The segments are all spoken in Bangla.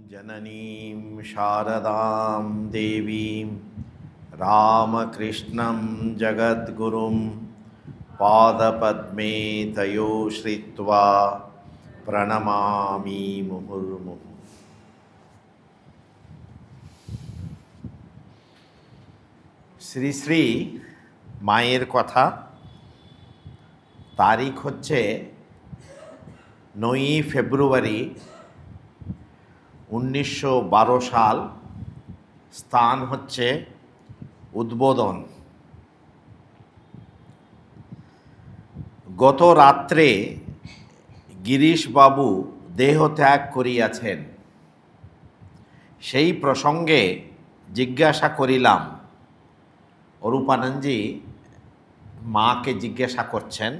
जननीं शारदां देवीं रामकृष्णं जगद्गुरुं पादपद्मे तयो श्रित्वा प्रणमामि मुहुर्मुहुः। শ্রী শ্রী মায়ের কথা। তারিখ হচ্ছে 9ই ফেব্রুয়ারি 1912 সাল। স্থান হচ্ছে উদ্বোধন। গত রাত্রে গিরিশবাবু দেহত্যাগ করিয়াছেন। সেই প্রসঙ্গে জিজ্ঞাসা করিলাম, অরূপানন্দজি মাকে জিজ্ঞাসা করছেন,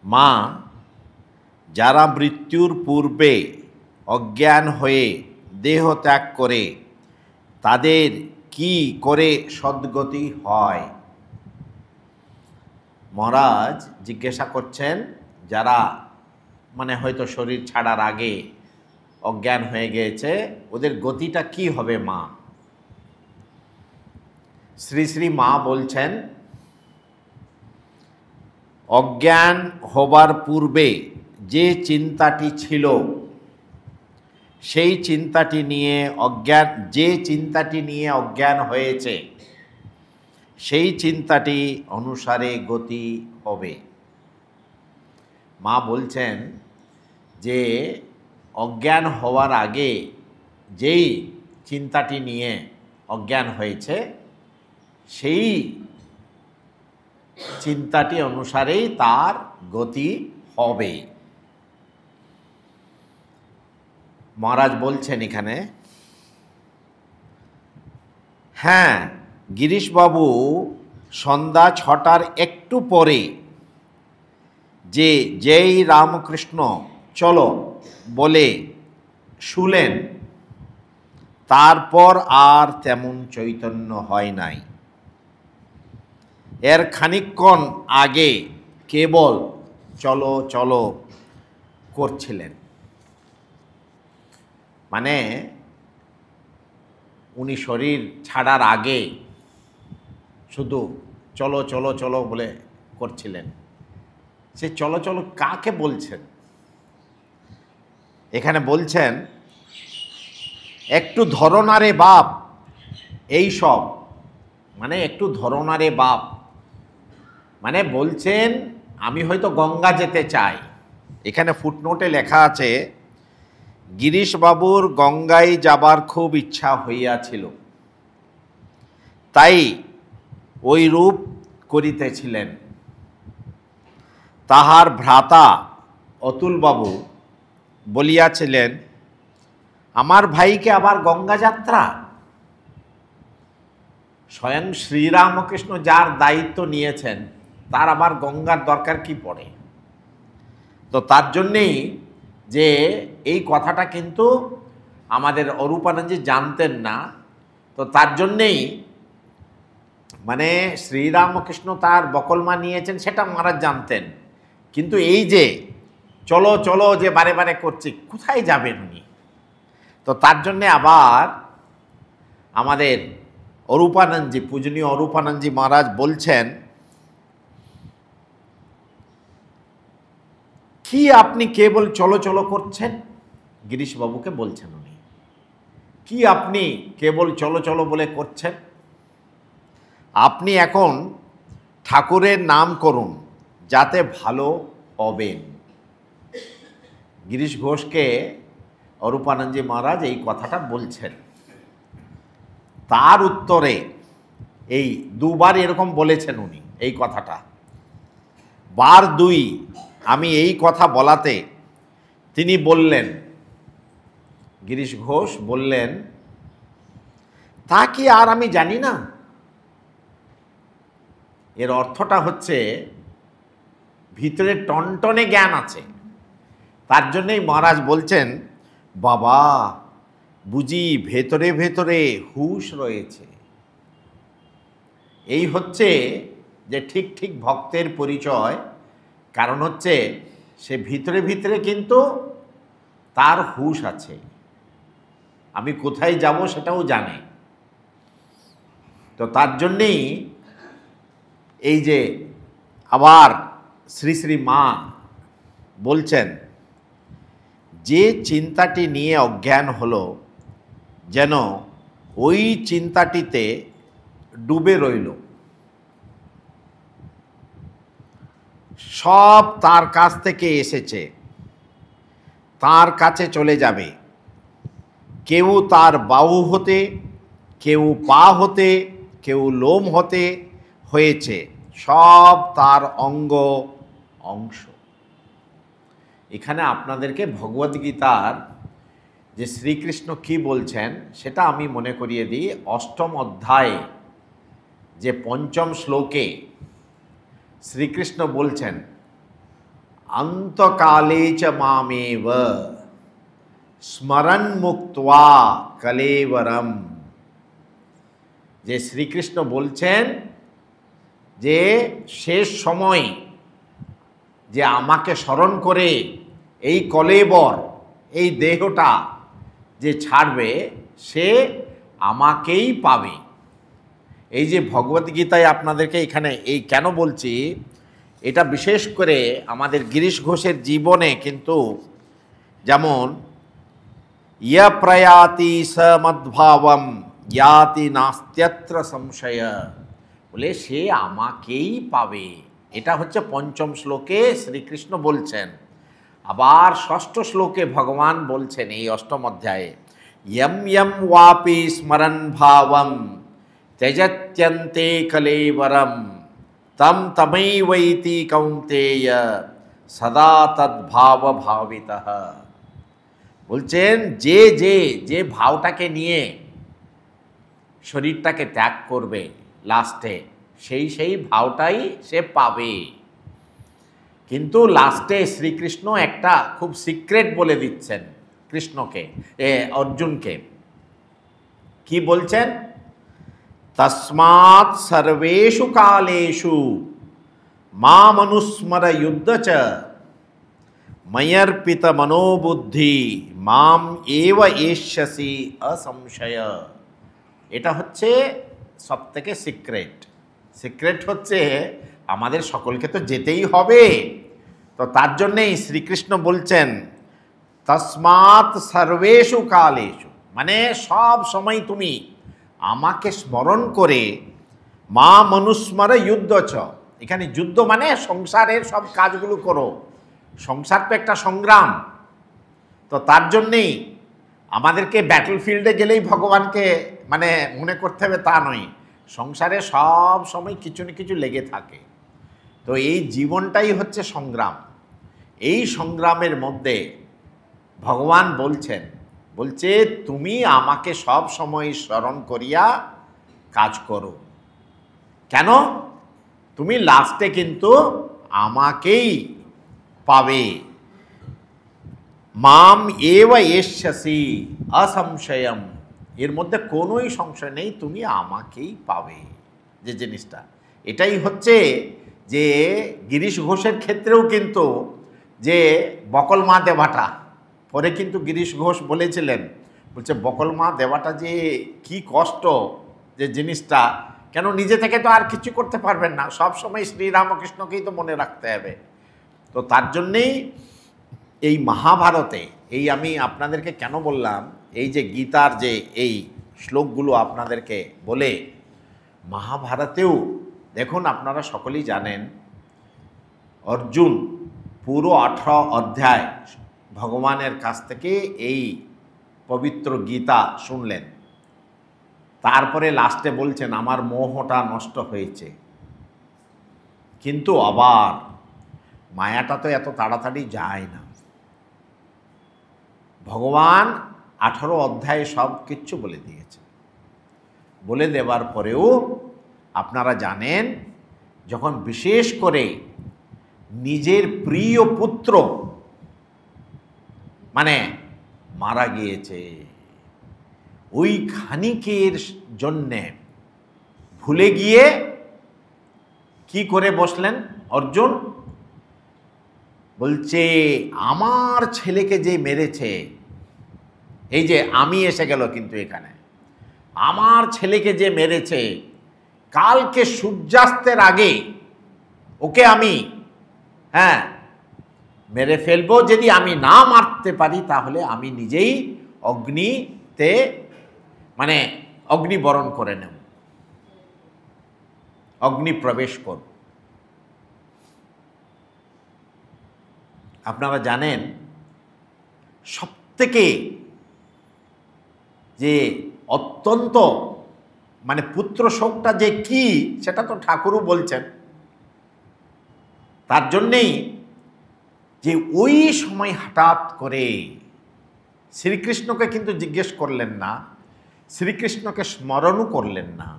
মা, যারা মৃত্যুর পূর্বে অজ্ঞান হয়ে দেহ ত্যাগ করে তাদের কি করে সদ্গতি হয়? মহারাজ জিজ্ঞাসা করছেন, যারা হয়তো শরীর ছাড়ার আগে অজ্ঞান হয়ে গিয়েছে, ওদের গতিটা কি হবে মা? শ্রী শ্রী মা বলছেন, অজ্ঞান হবার পূর্বে যে চিন্তাটি ছিল সেই চিন্তাটি নিয়ে অজ্ঞান হয়েছে সেই চিন্তাটি অনুসারে গতি হবে। মা বলছেন যে অজ্ঞান হওয়ার আগে যেই চিন্তাটি নিয়ে অজ্ঞান হয়েছে সেই চিন্তাটি অনুসারেই তার গতি হবে। মহারাজ বলছেন এখানে, হ্যাঁ, গিরিশবাবু সন্ধ্যা 6টার একটু পরে যেই রামকৃষ্ণ চলো বলে শুলেন, তারপর আর তেমন চৈতন্য হয় নাই। এর খানিকক্ষণ আগে কেবল চলো চলো করছিলেন। উনি শরীর ছাড়ার আগে শুধু চলো চলো চলো বলে করছিলেন। সে চলো চলো কাকে বলছেন? এখানে বলছেন, একটু ধরো না রে বাপ, এই সব একটু ধরো না রে বাপ বলছেন আমি হয়তো গঙ্গা যেতে চাই। এখানে ফুটনোটে লেখা আছে, গিরিশবাবুর গঙ্গায় যাবার খুব ইচ্ছা হইয়াছিল, তাই ওই রূপ করিতেছিলেন। তাহার ভ্রাতা অতুলবাবু বলিয়াছিলেন, আমার ভাইকে আবার গঙ্গা যাত্রা? স্বয়ং শ্রীরামকৃষ্ণ যার দায়িত্ব নিয়েছেন তার আবার গঙ্গার দরকার কি পড়ে? তো তার জন্যেই যে এই কথাটা কিন্তু আমাদের অরূপানন্দজি জানতেন না। তো তার জন্যেই শ্রীরামকৃষ্ণ তার বকলমা নিয়েছেন সেটা মহারাজ জানতেন, কিন্তু এই যে চলো চলো যে বারে বারে করছে, কোথায় যাবেন উনি? তো তার জন্যে আবার আমাদের অরূপানন্দজি, পূজনীয় অরূপানন্দজি মহারাজ বলছেন, কি আপনি কেবল চলো চলো করছেন? গিরিশবাবুকে বলছেন উনি, কি আপনি কেবল চলো চলো বলে করছেন? আপনি এখন ঠাকুরের নাম করুন, যাতে ভালো হবেন। গিরিশ ঘোষকে অরূপানন্দজি মহারাজ এই কথাটা বলছেন। তার উত্তরে এই দুবার এরকম বলেছেন উনি এই কথাটা। বার 2 আমি এই কথা বলাতে তিনি বললেন, গিরিশ ঘোষ বললেন, তা কি আর আমি জানি না? এর অর্থটা হচ্ছে ভিতরে টনটনে জ্ঞান আছে। তার জন্যই মহারাজ বলছেন, বাবা বুঝি ভেতরে ভেতরে হুঁশ রয়েছে। এই হচ্ছে যে ঠিক ঠিক ভক্তের পরিচয়। কারণ হচ্ছে সে ভিতরে ভিতরে কিন্তু তার হুঁশ আছে। আমি কোথায় যাব সেটাও জানে। তো তার জন্যেই এই যে আবার শ্রী শ্রী মা বলছেন, যে চিন্তাটি নিয়ে অজ্ঞান হলো যেন ওই চিন্তাটিতে ডুবে রইল, সব তার কাছ থেকে এসেছে, তার কাছে চলে যাবে। কেউ তার বাহু হতে, কেউ পা হতে, কেউ লোম হতে হয়েছে, সব তার অঙ্গ অংশ। এখানে আপনাদেরকে ভগবদ্গীতার যে শ্রীকৃষ্ণ কি বলছেন সেটা আমি মনে করিয়ে দিই। অষ্টম অধ্যায়ে যে পঞ্চম শ্লোকে শ্রীকৃষ্ণ বলছেন, অন্তকালে চ মামেব স্মরণ মুক্ত্বা কলেবরম। যে শ্রীকৃষ্ণ বলছেন যে শেষ সময় যে আমাকে স্মরণ করে এই কলেবর, এই দেহটা যে ছাড়বে সে আমাকেই পাবে। এই যে ভগবদ্গীতায় আপনাদেরকে এখানে এই কেন বলছি, এটা বিশেষ করে আমাদের গিরিশ ঘোষের জীবনে কিন্তু যেমন ইয়া প্রয়াতি সমদ্ভাবম জ্ঞাতি নাস্ত্যত্র সংশয়, বলে সে আমাকেই পাবে। এটা হচ্ছে পঞ্চম শ্লোকে শ্রীকৃষ্ণ বলছেন। আবার ষষ্ঠ শ্লোকে ভগবান বলছেন এই অষ্টম অধ্যায়ে, ইয়ম ইয়ম ওয়াপি স্মরণ ভাবম ত্যজত্যন্তে কলেবরম তম তমৈবৈতি কৌন্তেয় সদা তদ্ভাব ভাবিতঃ। বলছেন যে যে যে ভাবটাকে নিয়ে শরীরটাকে ত্যাগ করবে লাস্টে, সেই ভাবটাই সে পাবে। কিন্তু লাস্টে শ্রীকৃষ্ণ একটা খুব সিক্রেট বলে দিচ্ছেন কৃষ্ণকে, অর্জুনকে। কি বলছেন? তস্মাৎ সর্বেষু কালেষু মামনুস্মর যুদ্ধ চ ময়র্পিত মনোবুদ্ধি মাম এব এষ্যসি অসংশয়। এটা হচ্ছে সব থেকে সিক্রেট হচ্ছে আমাদের সকলকে তো যেতেই হবে। তো তার জন্যেই শ্রীকৃষ্ণ বলছেন তস্মাৎ সর্বেষু কালেষু, মানে সব সময় তুমি আমাকে স্মরণ করে মা মনুস্মর যুদ্ধ চ। এখানে যুদ্ধ মানে সংসারের সব কাজগুলো করো। সংসার তো একটা সংগ্রাম। তো তার জন্যেই আমাদেরকে ব্যাটলফিল্ডে গেলেই ভগবানকে মানে মনে করতে হবে তা নয়, সংসারে সব সময় কিছু না কিছু লেগে থাকে। তো এই জীবনটাই হচ্ছে সংগ্রাম। এই সংগ্রামের মধ্যে ভগবান বলছে তুমি আমাকে সব সময় স্মরণ করিয়া কাজ করো। কেন? তুমি লাস্টে কিন্তু আমাকেই পাবে। মাম এব এষ্যসি অসংশয়ম, এর মধ্যে কোনোই সংশয় নেই, তুমি আমাকেই পাবে। যে জিনিসটা এটাই হচ্ছে যে গিরিশ ঘোষের ক্ষেত্রেও কিন্তু যে বকল মা দেবাটা, পরে কিন্তু গিরিশ ঘোষ বলেছিলেন, বলছে বকল মা দেবাটা যে কি কষ্ট, যে জিনিসটা কেন নিজে থেকে তো আর কিছু করতে পারবেন না, সব সময় শ্রীরামকৃষ্ণকেই তো মনে রাখতে হবে। তো তার জন্যেই এই মহাভারতে এই আমি আপনাদেরকে কেন বললাম, এই যে গীতার যে এই শ্লোকগুলো আপনাদেরকে বলে, মহাভারতেও দেখুন আপনারা সকলেই জানেন অর্জুন পুরো 18 অধ্যায় ভগবানের কাছ থেকে এই পবিত্র গীতা শুনলেন। তারপরে লাস্টে বলছেন আমার মোহটা নষ্ট হয়েছে। কিন্তু আবার মায়াটা তো এত তাড়াতাড়ি যায় না। ভগবান 18 অধ্যায়ে সব কিচ্ছু বলে দিয়েছে। বলে দেওয়ার পরেও আপনারা জানেন যখন বিশেষ করে নিজের প্রিয় পুত্র মানে মারা গিয়েছে, ওই খানিকের জন্যে ভুলে গিয়ে কি করে বসলেন অর্জুন? বলছে আমার ছেলেকে যে মেরেছে এই যে আমি এসে গেল কিন্তু এখানে, আমার ছেলেকে যে মেরেছে, কালকে সূর্যাস্তের আগে ওকে আমি মেরে ফেলবো। যদি আমি না মারতে পারি তাহলে আমি নিজেই অগ্নিতে মানে অগ্নিবরণ করে নেব, অগ্নি প্রবেশ করব। আপনারা জানেন সবথেকে যে অত্যন্ত মানে পুত্র শোকটা যে কি, সেটা তো ঠাকুরও বলছেন। তার জন্যেই যে ওই সময় হঠাৎ করে শ্রীকৃষ্ণকে কিন্তু জিজ্ঞেস করলেন না, শ্রীকৃষ্ণকে স্মরণও করলেন না,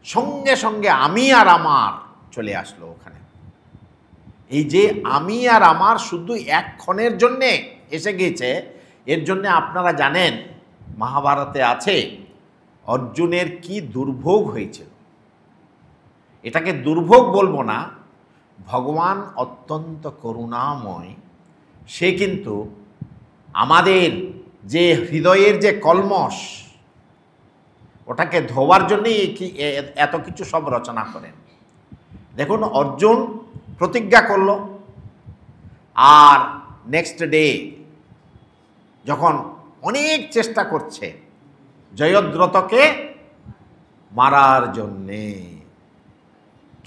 সঙ্গে সঙ্গে আমি আর আমার চলে আসলো ওখানে। এই যে আমি আর আমার শুধু এক ক্ষণের জন্যে এসে গিয়েছে, এর জন্যে আপনারা জানেন মহাভারতে আছে অর্জুনের কি দুর্ভোগ হয়েছিল। এটাকে দুর্ভোগ বলবো না, ভগবান অত্যন্ত করুণাময়। সে কিন্তু আমাদের যে হৃদয়ের যে কলমশ, ওটাকে ধোবার জন্যই এত কিছু সব রচনা করেন। দেখুন, অর্জুন প্রতিজ্ঞা করল, আর নেক্সট ডে যখন অনেক চেষ্টা করছে জয়দ্রথকে মারার জন্যে,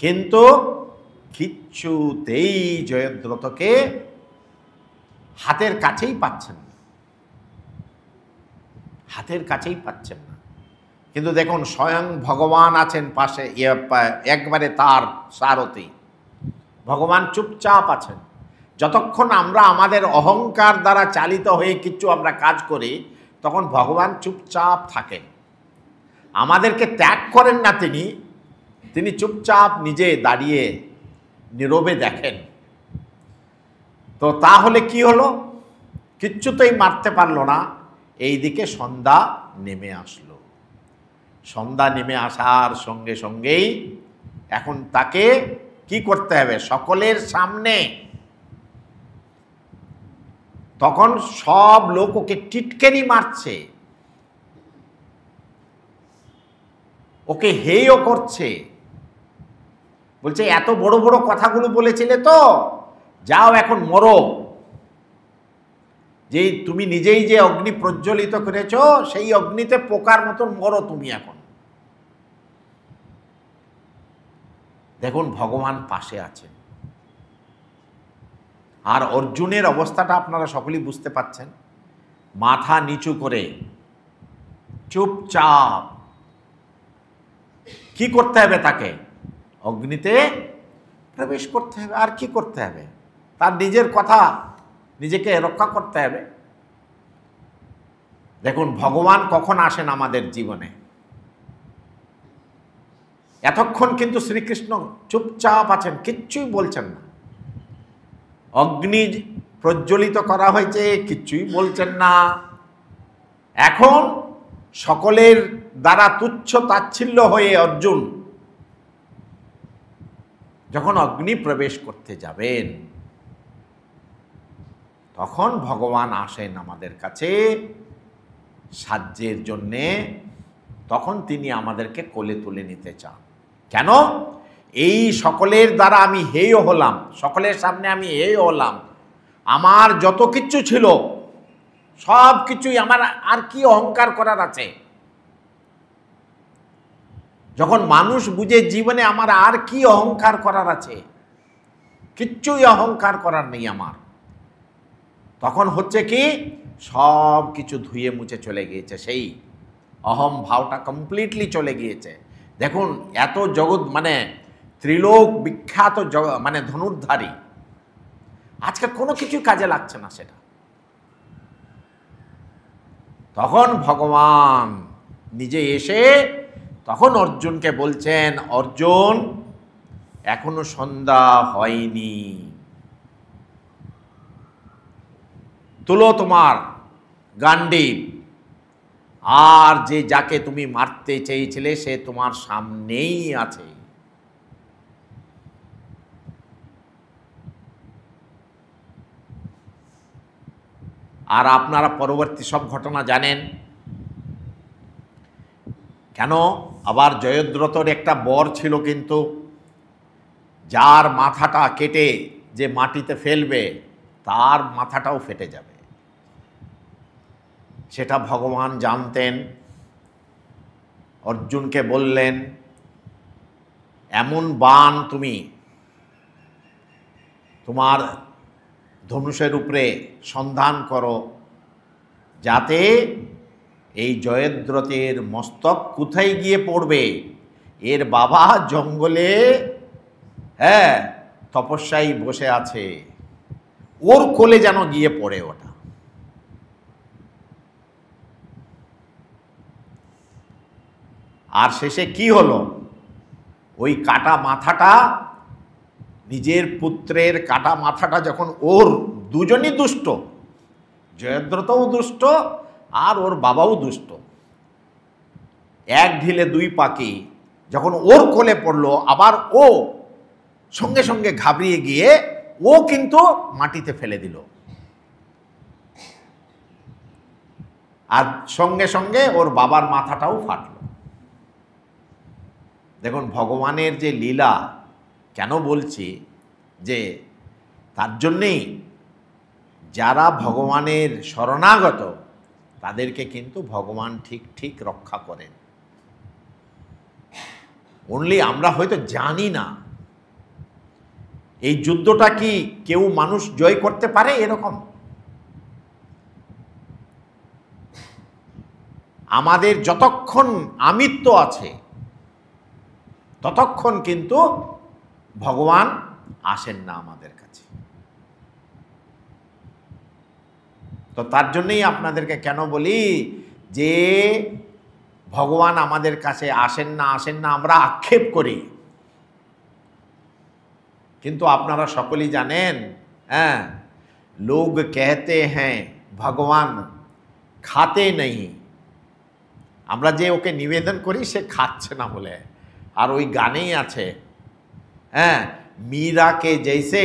কিন্তু কিচ্ছুতেই জয়দ্রথকে হাতের কাছেই পাচ্ছেন না, হাতের কাছেই পাচ্ছেন না। কিন্তু দেখুন, স্বয়ং ভগবান আছেন পাশে, একবারে তার সারথি। ভগবান চুপচাপ আছেন। যতক্ষণ আমরা আমাদের অহংকার দ্বারা চালিত হয়ে কিচ্ছু আমরা কাজ করি, তখন ভগবান চুপচাপ থাকেন, আমাদেরকে ত্যাগ করেন না। তিনি চুপচাপ নিজে দাঁড়িয়ে নীরবে দেখেন। তো তাহলে কি হলো? কিচ্ছুতেই মারতে পারলো না। এইদিকে সন্ধ্যা নেমে আসলো। সন্ধ্যা নেমে আসার সঙ্গে সঙ্গেই এখন তাকে কি করতে হবে? সকলের সামনে তখন সব লোক ওকে টিটকেরি মারছে, ওকে হেয় করছে, বলছে এত বড় বড় কথাগুলো বলেছিলে তো, যাও এখন মরো। যে তুমি নিজেই যে অগ্নি প্রজ্বলিত করেছ, সেই অগ্নিতে পোকার মতন মরো তুমি এখন। দেখুন, ভগবান পাশে আছেন। আর অর্জুনের অবস্থাটা আপনারা সকলেই বুঝতে পাচ্ছেন। মাথা নিচু করে চুপচাপ কি করতে হবে? তাকে অগ্নিতে প্রবেশ করতে হবে। আর কি করতে হবে? তার নিজের কথা, নিজেকে রক্ষা করতে হবে। দেখুন, ভগবান কখন আসেন আমাদের জীবনে? এতক্ষণ কিন্তু শ্রীকৃষ্ণ চুপচাপ আছেন, কিচ্ছুই বলছেন না। অগ্নি প্রজ্বলিত করা হয়েছে, কিচ্ছুই বলছেন না। এখন সকলের দ্বারা তুচ্ছ তাচ্ছিল্য হয়ে অর্জুন যখন অগ্নি প্রবেশ করতে যাবেন, তখন ভগবান আসেন আমাদের কাছে সাহায্যের জন্যে। তখন তিনি আমাদেরকে কোলে তুলে নিতে চান। কেন? এই সকলের দ্বারা আমি হেয় হলাম, সকলের সামনে আমি হেয় হলাম। আমার যত কিছু ছিল সব কিছুই আমার, আর কি অহংকার করার আছে? যখন মানুষ বুঝে জীবনে আমার আর কি অহংকার করার আছে, কিচ্ছুই অহংকার করার নেই আমার, তখন হচ্ছে কি সব কিছু ধুয়ে মুছে চলে গিয়েছে, সেই অহম ভাবটা কমপ্লিটলি চলে গিয়েছে। দেখুন, এত জগৎ মানে ত্রিলোক বিখ্যাত মানে ধনুর্ধারী, আজকে কোনো কিছু কাজে লাগছে না সেটা। তখন ভগবান নিজে এসে তখন অর্জুনকে বলছেন, অর্জুন এখনো সন্ধ্যা হয়নি, তুলো তোমার গান্ডীব, আর যে যাকে তুমি মারতে চেয়েছিলে সে তোমার সামনেই আছে। আর আপনারা পরবর্তী সব ঘটনা জানেন। কেন আবার জয়দ্রথর একটা বর ছিল, কিন্তু যার মাথাটা কেটে যে মাটিতে ফেলবে তার মাথাটাও ফেটে যাবে, সেটা ভগবান জানতেন। অর্জুনকে বললেন, এমন বাণ তুমি তোমার ধনুষের উপরে সন্ধান করো যাতে এই জয়দ্রথের মস্তক কোথায় গিয়ে পড়বে, এর বাবা জঙ্গলে তপস্যায় বসে আছে, ওর কোলে যেন গিয়ে পড়ে ওটা। আর শেষে কি হলো, ওই কাটা মাথাটা, নিজের পুত্রের কাটা মাথাটা যখন, ওর দুজনই দুষ্ট, জয়দ্রথও দুষ্ট আর ওর বাবাও দুষ্ট, এক ঢিলে দুই পাখি, যখন ওর কোলে পড়লো আবার ও সঙ্গে সঙ্গে ঘাবড়িয়ে গিয়ে ও কিন্তু মাটিতে ফেলে দিল, আর সঙ্গে সঙ্গে ওর বাবার মাথাটাও ফাটল। দেখুন ভগবানের যে লীলা, কেন বলছি যে তার জন্যেই যারা ভগবানের শরণাগত তাদেরকে কিন্তু ভগবান ঠিক ঠিক রক্ষা করেন। অনলি আমরা হয়তো জানি না এই যুদ্ধটা কি কেউ মানুষ জয় করতে পারে এরকম। আমাদের যতক্ষণ আমিত্ব আছে ততক্ষণ কিন্তু ভগবান আসেন না আমাদের কাছে। তো তার জন্যই আপনাদেরকে কেন বলি যে ভগবান আমাদের কাছে আসেন না আমরা আক্ষেপ করি, কিন্তু আপনারা সকলেই জানেন, লোক कहते हैं ভগবান খাতে নেই। আমরা যে ওকে নিবেদন করি সে খাচ্ছে না বলে। আর ওই গানেই আছে, मीरा के जैसे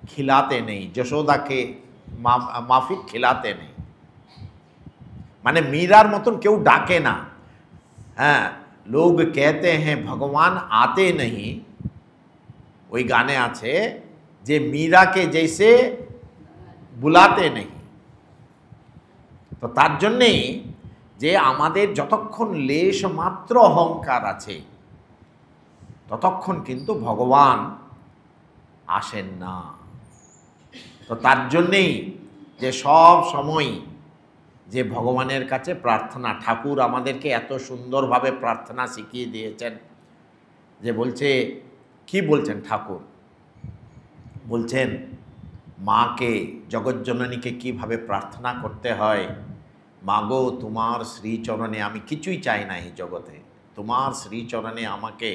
खिलाते नहीं, যশোদা के মাফিক खिलाते नहीं। মানে মীরার মতন কেউ ডাকে না। लोग कहते हैं भगवान आते नहीं, ওই গানে আছে যে मीरा के जैसे बुलाते नहीं। তো তার জন্যেই যে আমাদের যতক্ষণ লেশ মাত্র অহংকার আছে ততক্ষণ কিন্তু ভগবান আসেন না। তো তার জন্যেই যে সব সময় যে ভগবানের কাছে প্রার্থনা, ঠাকুর আমাদেরকে এত সুন্দরভাবে প্রার্থনা শিখিয়ে দিয়েছেন যে বলছে, কি বলছেন ঠাকুর, বলছেন মাকে, জগজ্জননীকে কিভাবে প্রার্থনা করতে হয়। মাগো তোমার শ্রীচরণে, আমি কিছুই চাই না এই জগতে, তোমার শ্রীচরণে আমাকে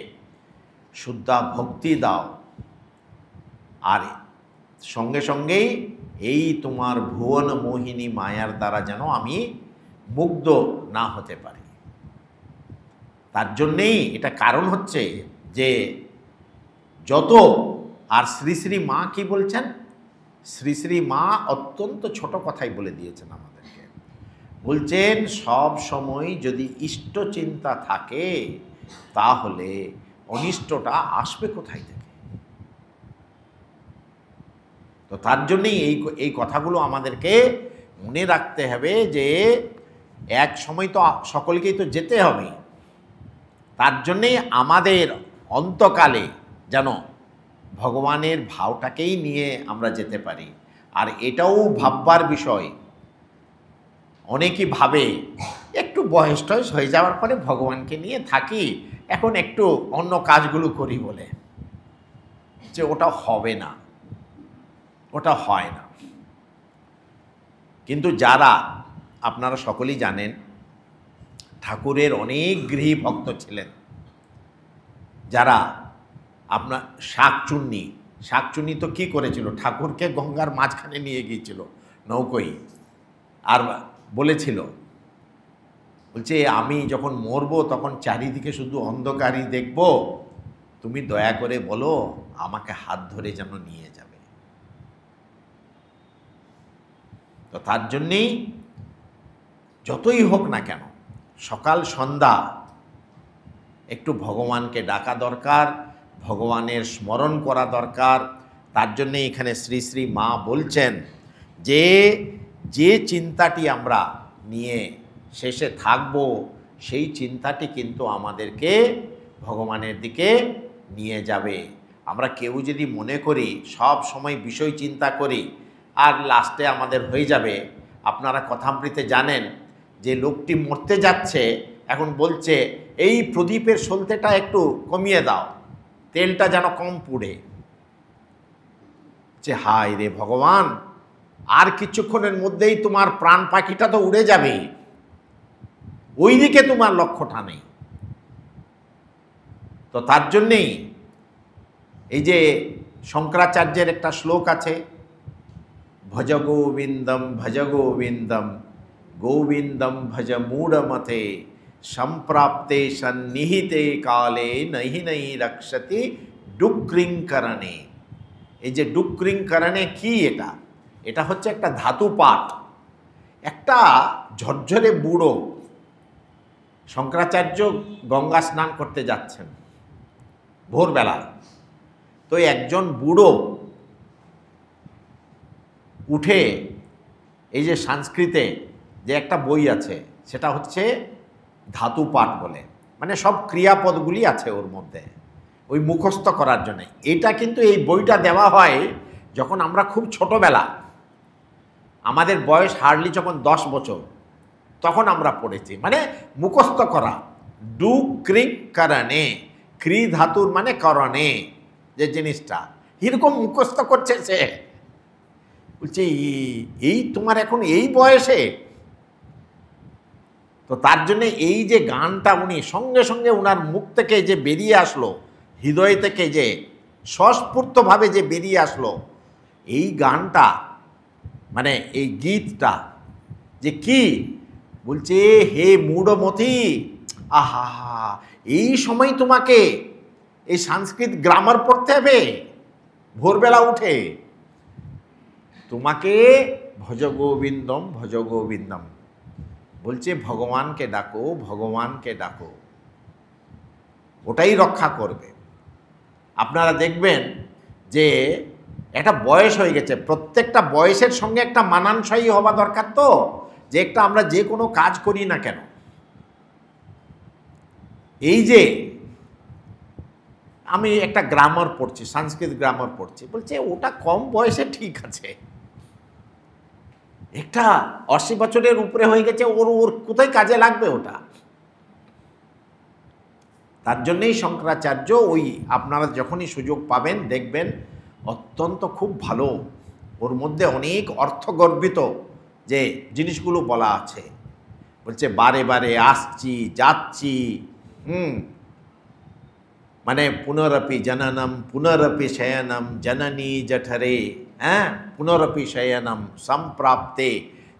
শুদ্ধা ভক্তি দাও, আর সঙ্গে সঙ্গেই এই তোমার ভুবন মোহিনী মায়ার দ্বারা যেন আমি মুগ্ধ না হতে পারি। তার জন্যেই এটা কারণ হচ্ছে যে যত, আর শ্রী শ্রী মা কি বলছেন, শ্রী শ্রী মা অত্যন্ত ছোট কথাই বলে দিয়েছেন আমাদেরকে। বলছেন সব সময় যদি ইষ্ট চিন্তা থাকে তাহলে অনিষ্টটা আসবে কোথায় থেকে। তো তার জন্যই এই কথাগুলো আমাদেরকে মনে রাখতে হবে যে এক সময় তো সকলকেই তো যেতে হবে। তার জন্যেই আমাদের অন্তকালে যেন ভগবানের ভাবটাকেই নিয়ে আমরা যেতে পারি। আর এটাও ভাববার বিষয়, অনেকেই ভাবে একটু বয়স টয়স হয়ে যাওয়ার পরে ভগবানকে নিয়ে থাকি, এখন একটু অন্য কাজগুলো করি বলে, যে ওটা হবে না, ওটা হয় না। কিন্তু যারা, আপনারা সকলেই জানেন ঠাকুরের অনেক গৃহী ভক্ত ছিলেন, যারা আপনার শাকচুন্নি তো কি করেছিল, ঠাকুরকে গঙ্গার মাঝখানে নিয়ে গিয়েছিল নৌকোয়, আর বলেছিল, বলছে আমি যখন মরবো তখন চারিদিকে শুধু অন্ধকারই দেখব, তুমি দয়া করে বলো আমাকে হাত ধরে যেন নিয়ে যাবে। তো তো তার জন্যেই যতই হোক না কেন সকাল সন্ধ্যা একটু ভগবানকে ডাকা দরকার, ভগবানের স্মরণ করা দরকার। তার জন্যে এখানে শ্রী শ্রী মা বলছেন যে যে চিন্তাটি আমরা নিয়ে শেষে থাকব সেই চিন্তাটি কিন্তু আমাদেরকে ভগবানের দিকে নিয়ে যাবে। আমরা কেউ যদি মনে করি সব সময় বিষয় চিন্তা করি আর লাস্টে আমাদের হয়ে যাবে, আপনারা কথামৃতে জানেন যে লোকটি মরতে যাচ্ছে, এখন বলছে এই প্রদীপের সলতেটা একটু কমিয়ে দাও, তেলটা যেন কম পুড়ে। যে হায় রে ভগবান, আর কিছুক্ষণের মধ্যেই তোমার প্রাণ পাখিটা তো উড়ে যাবে, ওই দিকে তোমার লক্ষ্যটা নেই। তো তার জন্যেই এই যে শঙ্করাচার্যের একটা শ্লোক আছে, ভজ গোবিন্দম ভজ গোবিন্দম গোবিন্দম ভজ মূঢ়মতে সম্প্রাপ্তে সন্নিহিতে কালে নহি নহি রক্ষতি ডুক্রিংকরণে। এই যে ডুক্রিংকরণে কি, এটা হচ্ছে একটা ধাতু পাঠ। একটা ঝরঝরে বুড়ো, শঙ্করাচার্য গঙ্গা স্নান করতে যাচ্ছেন ভোরবেলা, তো একজন বুড়ো উঠে এই যে সংস্কৃতে যে একটা বই আছে সেটা হচ্ছে ধাতু পাঠ বলে, মানে সব ক্রিয়াপদগুলি আছে ওর মধ্যে ওই মুখস্থ করার জন্য। এটা কিন্তু এই বইটা দেওয়া হয় যখন আমরা খুব ছোটবেলা, আমাদের বয়স হার্ডলি যখন 10 বছর, তখন আমরা পড়েছি, মানে মুখস্থ করা। ডু ক্রিং করণে, ক্রি ধাতুর মানে করণে, যে জিনিসটা এরকম মুখস্থ করছে সে। বলছে এই তোমার এখন এই বয়সে। তো তার জন্যে এই যে গানটা উনি সঙ্গে সঙ্গে ওনার মুখ থেকে যে বেরিয়ে আসলো, হৃদয় থেকে যে স্বস্ফূর্তভাবে যে বেরিয়ে আসলো, এই গানটা মানে এই গীতটা যে কি বলছে, হে মূঢ়মতি, আহা এই সময় তোমাকে এই সংস্কৃত গ্রামার পড়তে হবে ভোরবেলা উঠে, তোমাকে ভজ গোবিন্দম ভজ গোবিন্দম বলছে, ভগবানকে ডাকো ভগবানকে ডাকো, ওটাই রক্ষা করবে। আপনারা দেখবেন যে একটা বয়স হয়ে গেছে, প্রত্যেকটা বয়সের সঙ্গে একটা মানানসই হওয়া দরকার। তো যে একটা আমরা যে কোনো কাজ করি না কেন, এই যে আমি একটা গ্রামার পড়ছি, সংস্কৃত গ্রামার পড়ছি, বলছে ওটা কম বয়সে ঠিক আছে, একটা 80 বছরের উপরে হয়ে গেছে, ওর কোথায় কাজে লাগবে ওটা। তার জন্যেই শঙ্করাচার্য ওই আপনারা যখনই সুযোগ পাবেন দেখবেন অত্যন্ত খুব ভালো, ওর মধ্যে অনেক অর্থগর্বিত যে জিনিসগুলো বলা আছে। বলছে বারে বারে আসছি যাচ্ছি, মানে পুনরপি জননম পুনরপি শয়নম জননী জঠরে, হ্যাঁ পুনরপি শয়নম সম্প্রাপ্তে।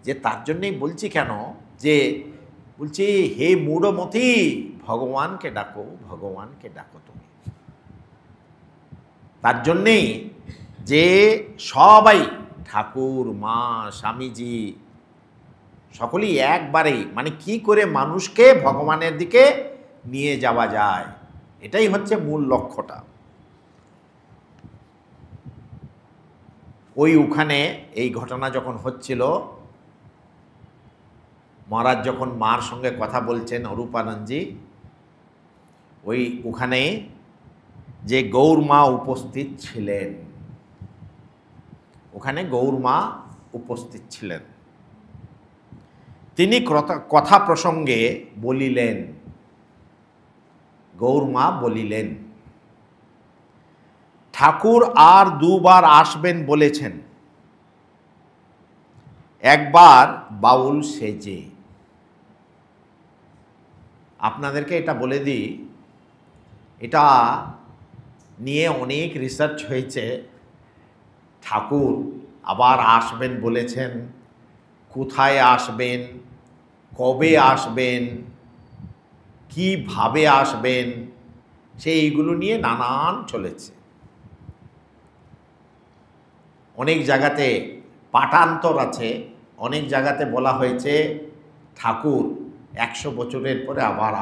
যে তার জন্যেই বলছি কেন, যে বলছি হে মূঢ়মতি, ভগবানকে ডাকো ভগবানকে ডাকো তুমি। তার জন্যেই যে সবাই ঠাকুর মা স্বামীজি সকলেই একবারেই মানে কি করে মানুষকে ভগবানের দিকে নিয়ে যাওয়া যায়, এটাই হচ্ছে মূল লক্ষ্যটা। ওখানে এই ঘটনা যখন হচ্ছিল, মহারাজ যখন মার সঙ্গে কথা বলছেন অরূপানন্দজি, ওখানে যে গৌর মা উপস্থিত ছিলেন, ওখানে গৌর মা উপস্থিত ছিলেন, তিনি কথা প্রসঙ্গে বলিলেন, গৌর মা বলিলেন, ঠাকুর আর দুবার আসবেন বলেছেন, একবার বাউল সেজে। আপনাদেরকে এটা বলে দিই, এটা নিয়ে অনেক রিসার্চ হয়েছে। ঠাকুর আবার আসবেন বলেছেন, কোথায় আসবেন, কবে আসবেন, কিভাবে আসবেন, সেইগুলো নিয়ে নানান চলেছে। অনেক জায়গাতে পাঠান্তর আছে, অনেক জায়গাতে বলা হয়েছে ঠাকুর 100 বছরের পরে আবার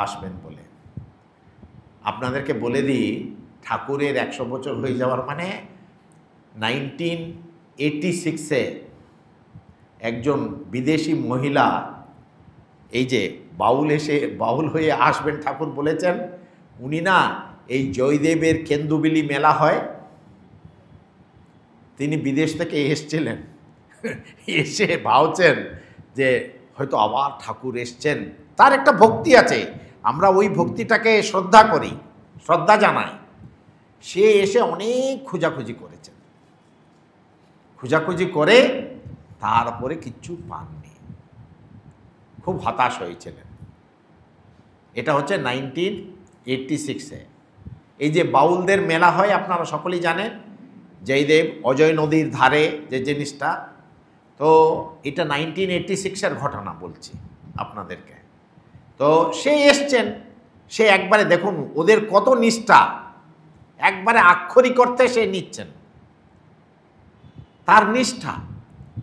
আসবেন বলে। আপনাদেরকে বলে দিই, ঠাকুরের 100 বছর হয়ে যাওয়ার মানে 1986-এ একজন বিদেশি মহিলা এই যে বাউল হয়ে আসবেন ঠাকুর বলেছেন, উনি না এই জয়দেবের কেন্দুবিলি মেলা হয়, তিনি বিদেশ থেকে এসেছিলেন, এসে ভাবছেন যে হয়তো আবার ঠাকুর এসছেন। তার একটা ভক্তি আছে, আমরা ওই ভক্তিটাকে শ্রদ্ধা করি, শ্রদ্ধা জানাই। সে এসে অনেক খোঁজাখুঁজি করেছেন, খোঁজাখুঁজি করে তারপরে কিচ্ছু পাননি, খুব হতাশ হয়েছিলেন। এটা হচ্ছে 1986-এ। এই যে বাউলদের মেলা হয় আপনারা সকলেই জানেন, জয়দেব অজয় নদীর ধারে যে জিনিসটা, তো এটা 1986-এর ঘটনা বলছি আপনাদেরকে। তো সে এসছেন, সে একবারে দেখুন ওদের কত নিষ্ঠা, একবারে আক্ষরিক অর্থে সে নিচ্ছেন, তার নিষ্ঠা।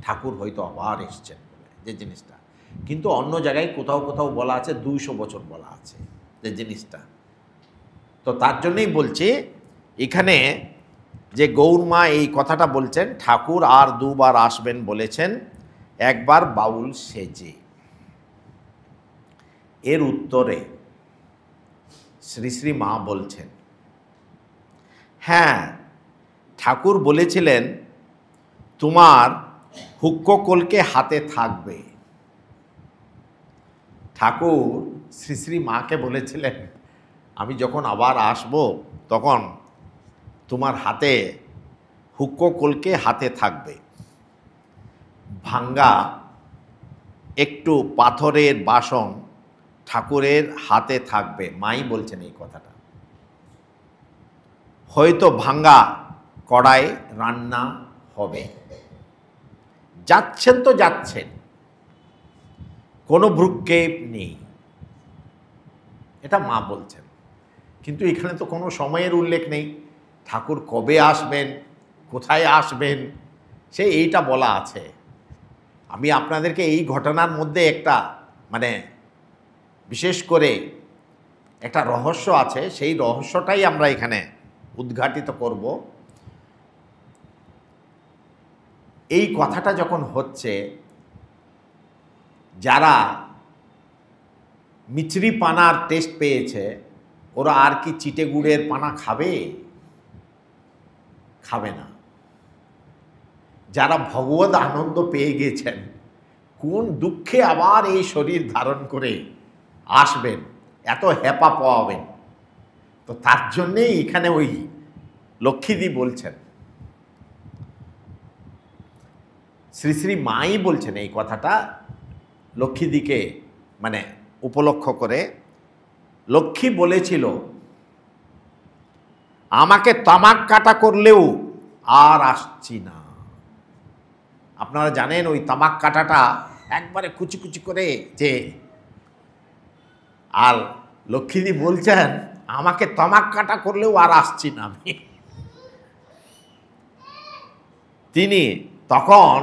ঠাকুর হয়তো আবার এসছেন বলে যে জিনিসটা, কিন্তু অন্য জায়গায় কোথাও কোথাও বলা আছে 200 বছর বলা আছে যে জিনিসটা। তো তার জন্যই বলছি এখানে যে গৌরমা এই কথাটা বলছেন, ঠাকুর আর 2 বার আসবেন বলেছেন, একবার বাউল সেজে। এর উত্তরে শ্রী শ্রী মা বলছেন, হ্যাঁ ঠাকুর বলেছিলেন তোমার হুক্কোকলকে হাতে থাকবে। ঠাকুর শ্রী শ্রী মাকে বলেছিলেন, আমি যখন আবার আসব তখন তোমার হাতে হুক্কোকলকে হাতে থাকবে, ভাঙ্গা একটু পাথরের বাসন ঠাকুরের হাতে থাকবে। মাই বলছেন এই কথাটা। হয়তো ভাঙ্গা কড়াই রান্না হবে। যাচ্ছেন তো যাচ্ছেন, কোনো ভ্রুক্ষেপ নেই, এটা মা বলছেন। কিন্তু এখানে তো কোনো সময়ের উল্লেখ নেই, ঠাকুর কবে আসবেন, কোথায় আসবেন, সে এইটা বলা আছে। আমি আপনাদেরকে এই ঘটনার মধ্যে একটা বিশেষ করে একটা রহস্য আছে, সেই রহস্যটাই আমরা এখানে উদ্ঘাটিত করব। এই কথাটা যখন হচ্ছে, যারা মিচড়ি পানার টেস্ট পেয়েছে ওরা আর কি চিটে গুড়ের পানা খাবে? খাবে না। যারা ভগবত আনন্দ পেয়ে গেছেন, কোন দুঃখে আবার এই শরীর ধারণ করে আসবেন, এত হ্যাপা পাওয়াবেন, তো তার জন্যেই এখানে ওই লক্ষ্মীদি বলছেন, শ্রী শ্রী মাই বলছেন এই কথাটা লক্ষ্মীদিকে উপলক্ষ করে। লক্ষ্মী বলেছিল, আমাকে তামাক কাটা করলেও আর আসছি না। আপনারা জানেন ওই তামাক কাটাটা একবারে কুচি কুচি করে যে, আর লক্ষ্মীদি বলছেন আমাকে তামাক কাটা করলেও আর আসছি না আমি। তিনি তখন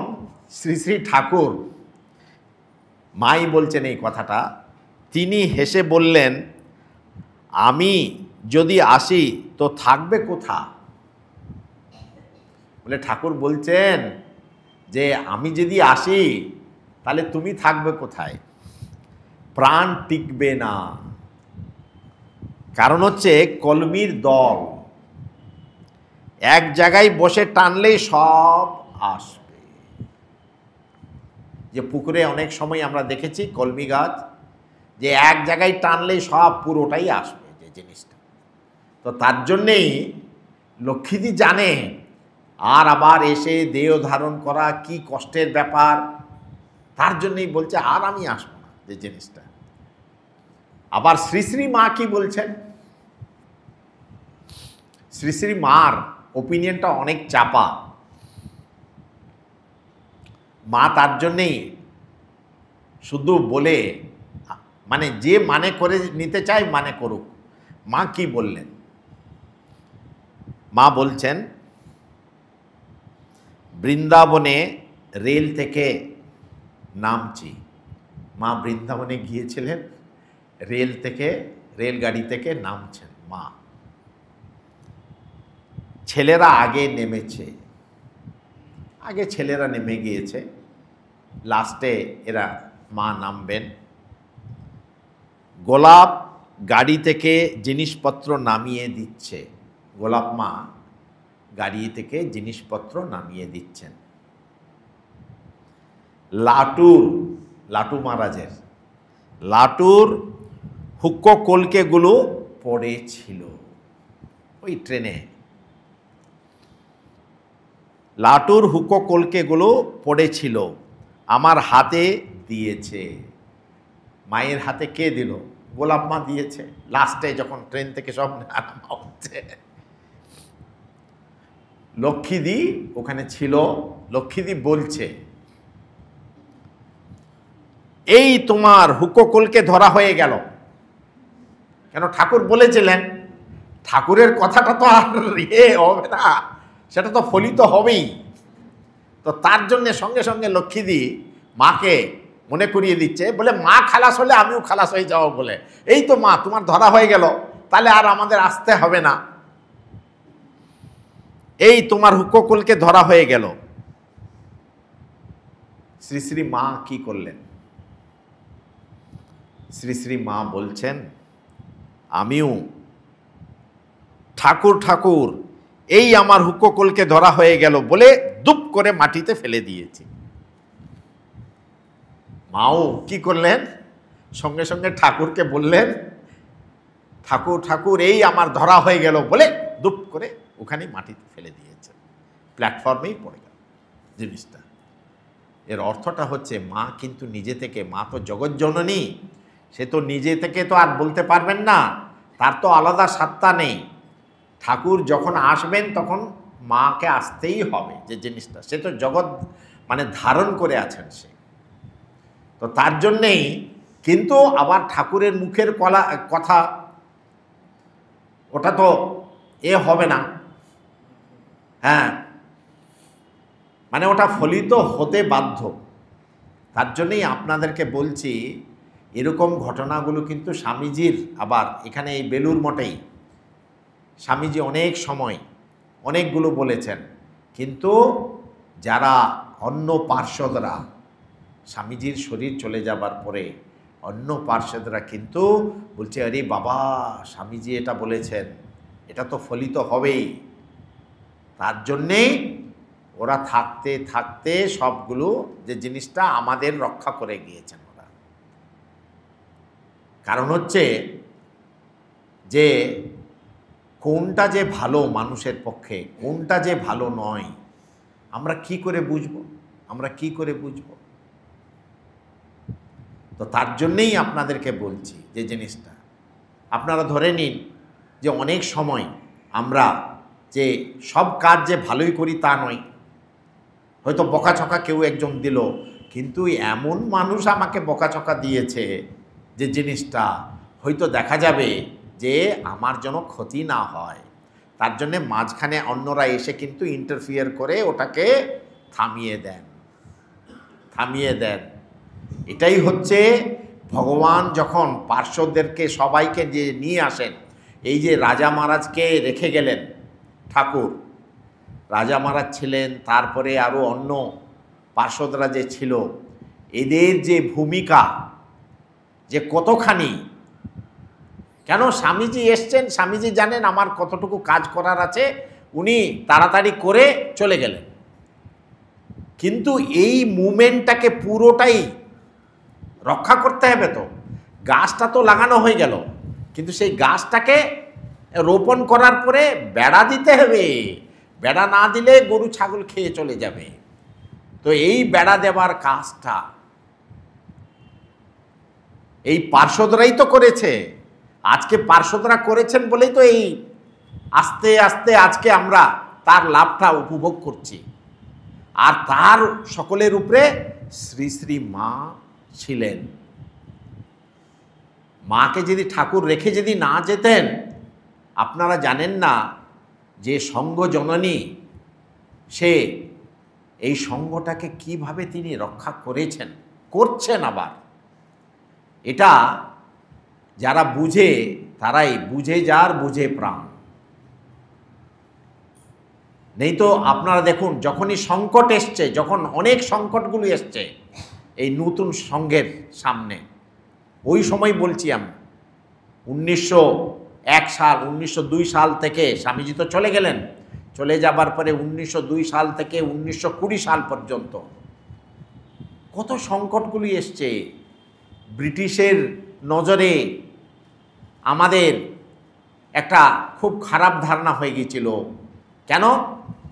শ্রী শ্রী ঠাকুর, মাই বলছেন এই কথাটা, তিনি হেসে বললেন, আমি যদি আসি তো থাকবে কোথা? বলে ঠাকুর বলছেন যে আমি যদি আসি তাহলে তুমি থাকবে কোথায়? প্রাণ টিকবে না। কারণ হচ্ছে কলমির দল এক জায়গায় বসে টানলেই সব আসবে। যে পুকুরে অনেক সময় আমরা দেখেছি কলমি গাছ, যে এক জায়গায় টানলেই সব পুরোটাই আসবে যে জিনিসটা। তো তার জন্যেই লক্ষ্মীদি জানে আর আবার এসে দেহ ধারণ করা কি কষ্টের ব্যাপার, তার জন্যই বলছে আর আমি আসবো না যে জিনিসটা। আবার শ্রী শ্রী মা কি বলছেন? শ্রী শ্রী মার ওপিনিয়নটা অনেক চাপা। মা তার জন্যেই শুধু বলে যে করে নিতে চায় করুক। মা কি বললেন? মা বলছেন, বৃন্দাবনে রেল থেকে নামছি। মা বৃন্দাবনে গিয়েছিলেন, রেলগাড়ি থেকে নামছেন মা। ছেলেরা আগে নেমেছে, আগে ছেলেরা নেমে গিয়েছে, লাস্টে এরা মা নামবেন। গোলাপ গাড়ি থেকে জিনিসপত্র নামিয়ে দিচ্ছে, গোলাপ মা গাড়ি থেকে জিনিসপত্র নামিয়ে দিচ্ছেন। লাটু মহারাজের হুক্কো কলকেগুলো পড়েছিল ওই ট্রেনে, লাটুর হুক্কো কলকেগুলো পড়েছিল, আমার হাতে দিয়েছে। মায়ের হাতে কে দিল? গোলাপ মা দিয়েছে। লাস্টে যখন ট্রেন থেকে সব নামা হচ্ছে, লক্ষ্মীদি ওখানে ছিল। লক্ষ্মীদি বলছে, এই তোমার হুক্কো কলকে ধরা হয়ে গেল। কেন? ঠাকুর বলেছিলেন, ঠাকুরের কথাটা তো আর হবে না, সেটা তো ফলিত হবেই। তো তার জন্যে সঙ্গে সঙ্গে লক্ষ্মীদি মাকে মনে করিয়ে দিচ্ছে, বলে মা খালাস হলে আমিও খালাস হয়ে যাবো বলে, এই তো মা তোমার ধরা হয়ে গেল, তাহলে আর আমাদের আসতে হবে না। এই তোমার হুক্কো কলকে ধরা হয়ে গেল। শ্রী শ্রী মা কি করলেন? শ্রী শ্রী মা বলছেন, আমিও ঠাকুর এই আমার হুক্কো কলকে ধরা হয়ে গেল বলে দুপ করে মাটিতে ফেলে দিয়েছি। মাও কি করলেন? সঙ্গে সঙ্গে ঠাকুরকে বললেন, ঠাকুর এই আমার ধরা হয়ে গেল বলে দুপ করে ওখানে মাটিতে ফেলে দিয়েছে, প্ল্যাটফর্মেই পড়ে গেল জিনিসটা। এর অর্থটা হচ্ছে, মা কিন্তু নিজে থেকে, মা তো জগৎজননী, সে তো নিজে থেকে তো আর বলতে পারবেন না, তার তো আলাদা সত্তা নেই। ঠাকুর যখন আসবেন তখন মাকে আসতেই হবে, যে জিনিসটা সে তো জগৎ মানে ধারণ করে আছেন সে। তো তার জন্যেই কিন্তু আবার ঠাকুরের মুখের কথা ওটা তো হবে না, হ্যাঁ, মানে ওটা ফলিত হতে বাধ্য। তার জন্যই আপনাদেরকে বলছি, এরকম ঘটনাগুলো কিন্তু স্বামীজির, আবার এখানে এই বেলুর মঠেই স্বামীজি অনেক সময় অনেকগুলো বলেছেন, কিন্তু যারা অন্য পার্ষদরা, স্বামীজির শরীর চলে যাবার পরে অন্য পার্ষদরা কিন্তু বলছে, আরে বাবা স্বামীজি এটা বলেছেন, এটা তো ফলিত হবেই। তার জন্যেই ওরা থাকতে থাকতে সবগুলো যে জিনিসটা আমাদের রক্ষা করে গিয়েছেন ওরা। কারণ হচ্ছে যে কোনটা যে ভালো মানুষের পক্ষে, কোনটা যে ভালো নয়, আমরা কি করে বুঝবো? আমরা কি করে বুঝবো? তো তার জন্যেই আপনাদেরকে বলছি যে জিনিসটা আপনারা ধরে নিন, যে অনেক সময় আমরা যে সব কাজ যে ভালোই করি তা নয়। হয়তো বকাছকা কেউ একজন দিল, কিন্তু এমন মানুষ আমাকে বকাছকা দিয়েছে যে জিনিসটা হয়তো দেখা যাবে যে আমার যেন ক্ষতি না হয়, তার জন্যে মাঝখানে অন্যরা এসে কিন্তু ইন্টারফিয়ার করে ওটাকে থামিয়ে দেন। এটাই হচ্ছে ভগবান যখন পার্শ্বদেরকে সবাইকে যে নিয়ে আসেন, এই যে রাজা মহারাজকে রেখে গেলেন ঠাকুর, রাজা মহারাজ ছিলেন, তারপরে আরও অন্য পার্শ্বদরা যে ছিল, এদের যে ভূমিকা যে কতখানি, কেন স্বামীজি এসছেন, স্বামীজি জানেন আমার কতটুকু কাজ করার আছে, উনি তাড়াতাড়ি করে চলে গেলেন। কিন্তু এই মুভমেন্টটাকে পুরোটাই রক্ষা করতে হবে। তো গাছটা তো লাগানো হয়ে গেল, কিন্তু সেই গাছটাকে রোপণ করার পরে বেড়া দিতে হবে। বেড়া না দিলে গরু ছাগল খেয়ে চলে যাবে। তো এই বেড়া দেওয়ার কাজটা এই পার্শ্বদরাই তো করেছে। আজকে পার্শ্বদরা করেছেন বলেই তো এই আস্তে আস্তে আজকে আমরা তার লাভটা উপভোগ করছি। আর তার সকলের উপরে শ্রী শ্রী মা ছিলেন। মাকে যদি ঠাকুর রেখে যদি না যেতেন, আপনারা জানেন না যে সঙ্ঘ জননী, সে এই সঙ্ঘটাকে কিভাবে তিনি রক্ষা করেছেন। করছেন আবার। এটা যারা বুঝে তারাই বুঝে, যার বুঝে প্রাণ। নেই তো আপনারা দেখুন, যখনই সংকট এসছে, যখন অনেক সংকটগুলো এসছে এই নতুন সংঘের সামনে, ওই সময় বলছি আমি 1901 সাল 1902 সাল থেকে স্বামীজি তো চলে গেলেন, চলে যাবার পরে 1902 সাল থেকে 1920 সাল পর্যন্ত কত সংকটগুলি এসছে। ব্রিটিশের নজরে আমাদের একটা খুব খারাপ ধারণা হয়ে গিয়েছিল। কেন?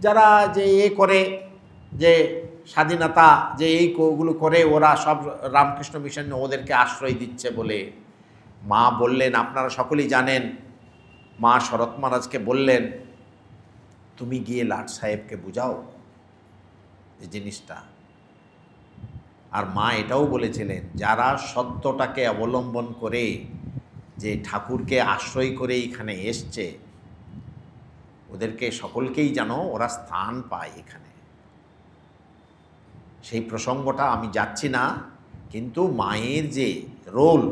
যারা যে করে যে স্বাধীনতা যে এইগুলো করে, ওরা সব রামকৃষ্ণ মিশন ওদেরকে আশ্রয় দিচ্ছে বলে। মা বললেন, আপনারা সকলেই জানেন, মা শরৎ মহারাজকে বললেন, তুমি গিয়ে লাট সাহেবকে বুঝাও এই জিনিসটা। আর মা এটাও বলেছিলেন, যারা সত্যটাকে অবলম্বন করে যে ঠাকুরকে আশ্রয় করে এখানে এসছে, ওদেরকে সকলকেই যেন ওরা স্থান পায় এখানে। সেই প্রসঙ্গটা আমি যাচ্ছি না, কিন্তু মায়ের যে রোল,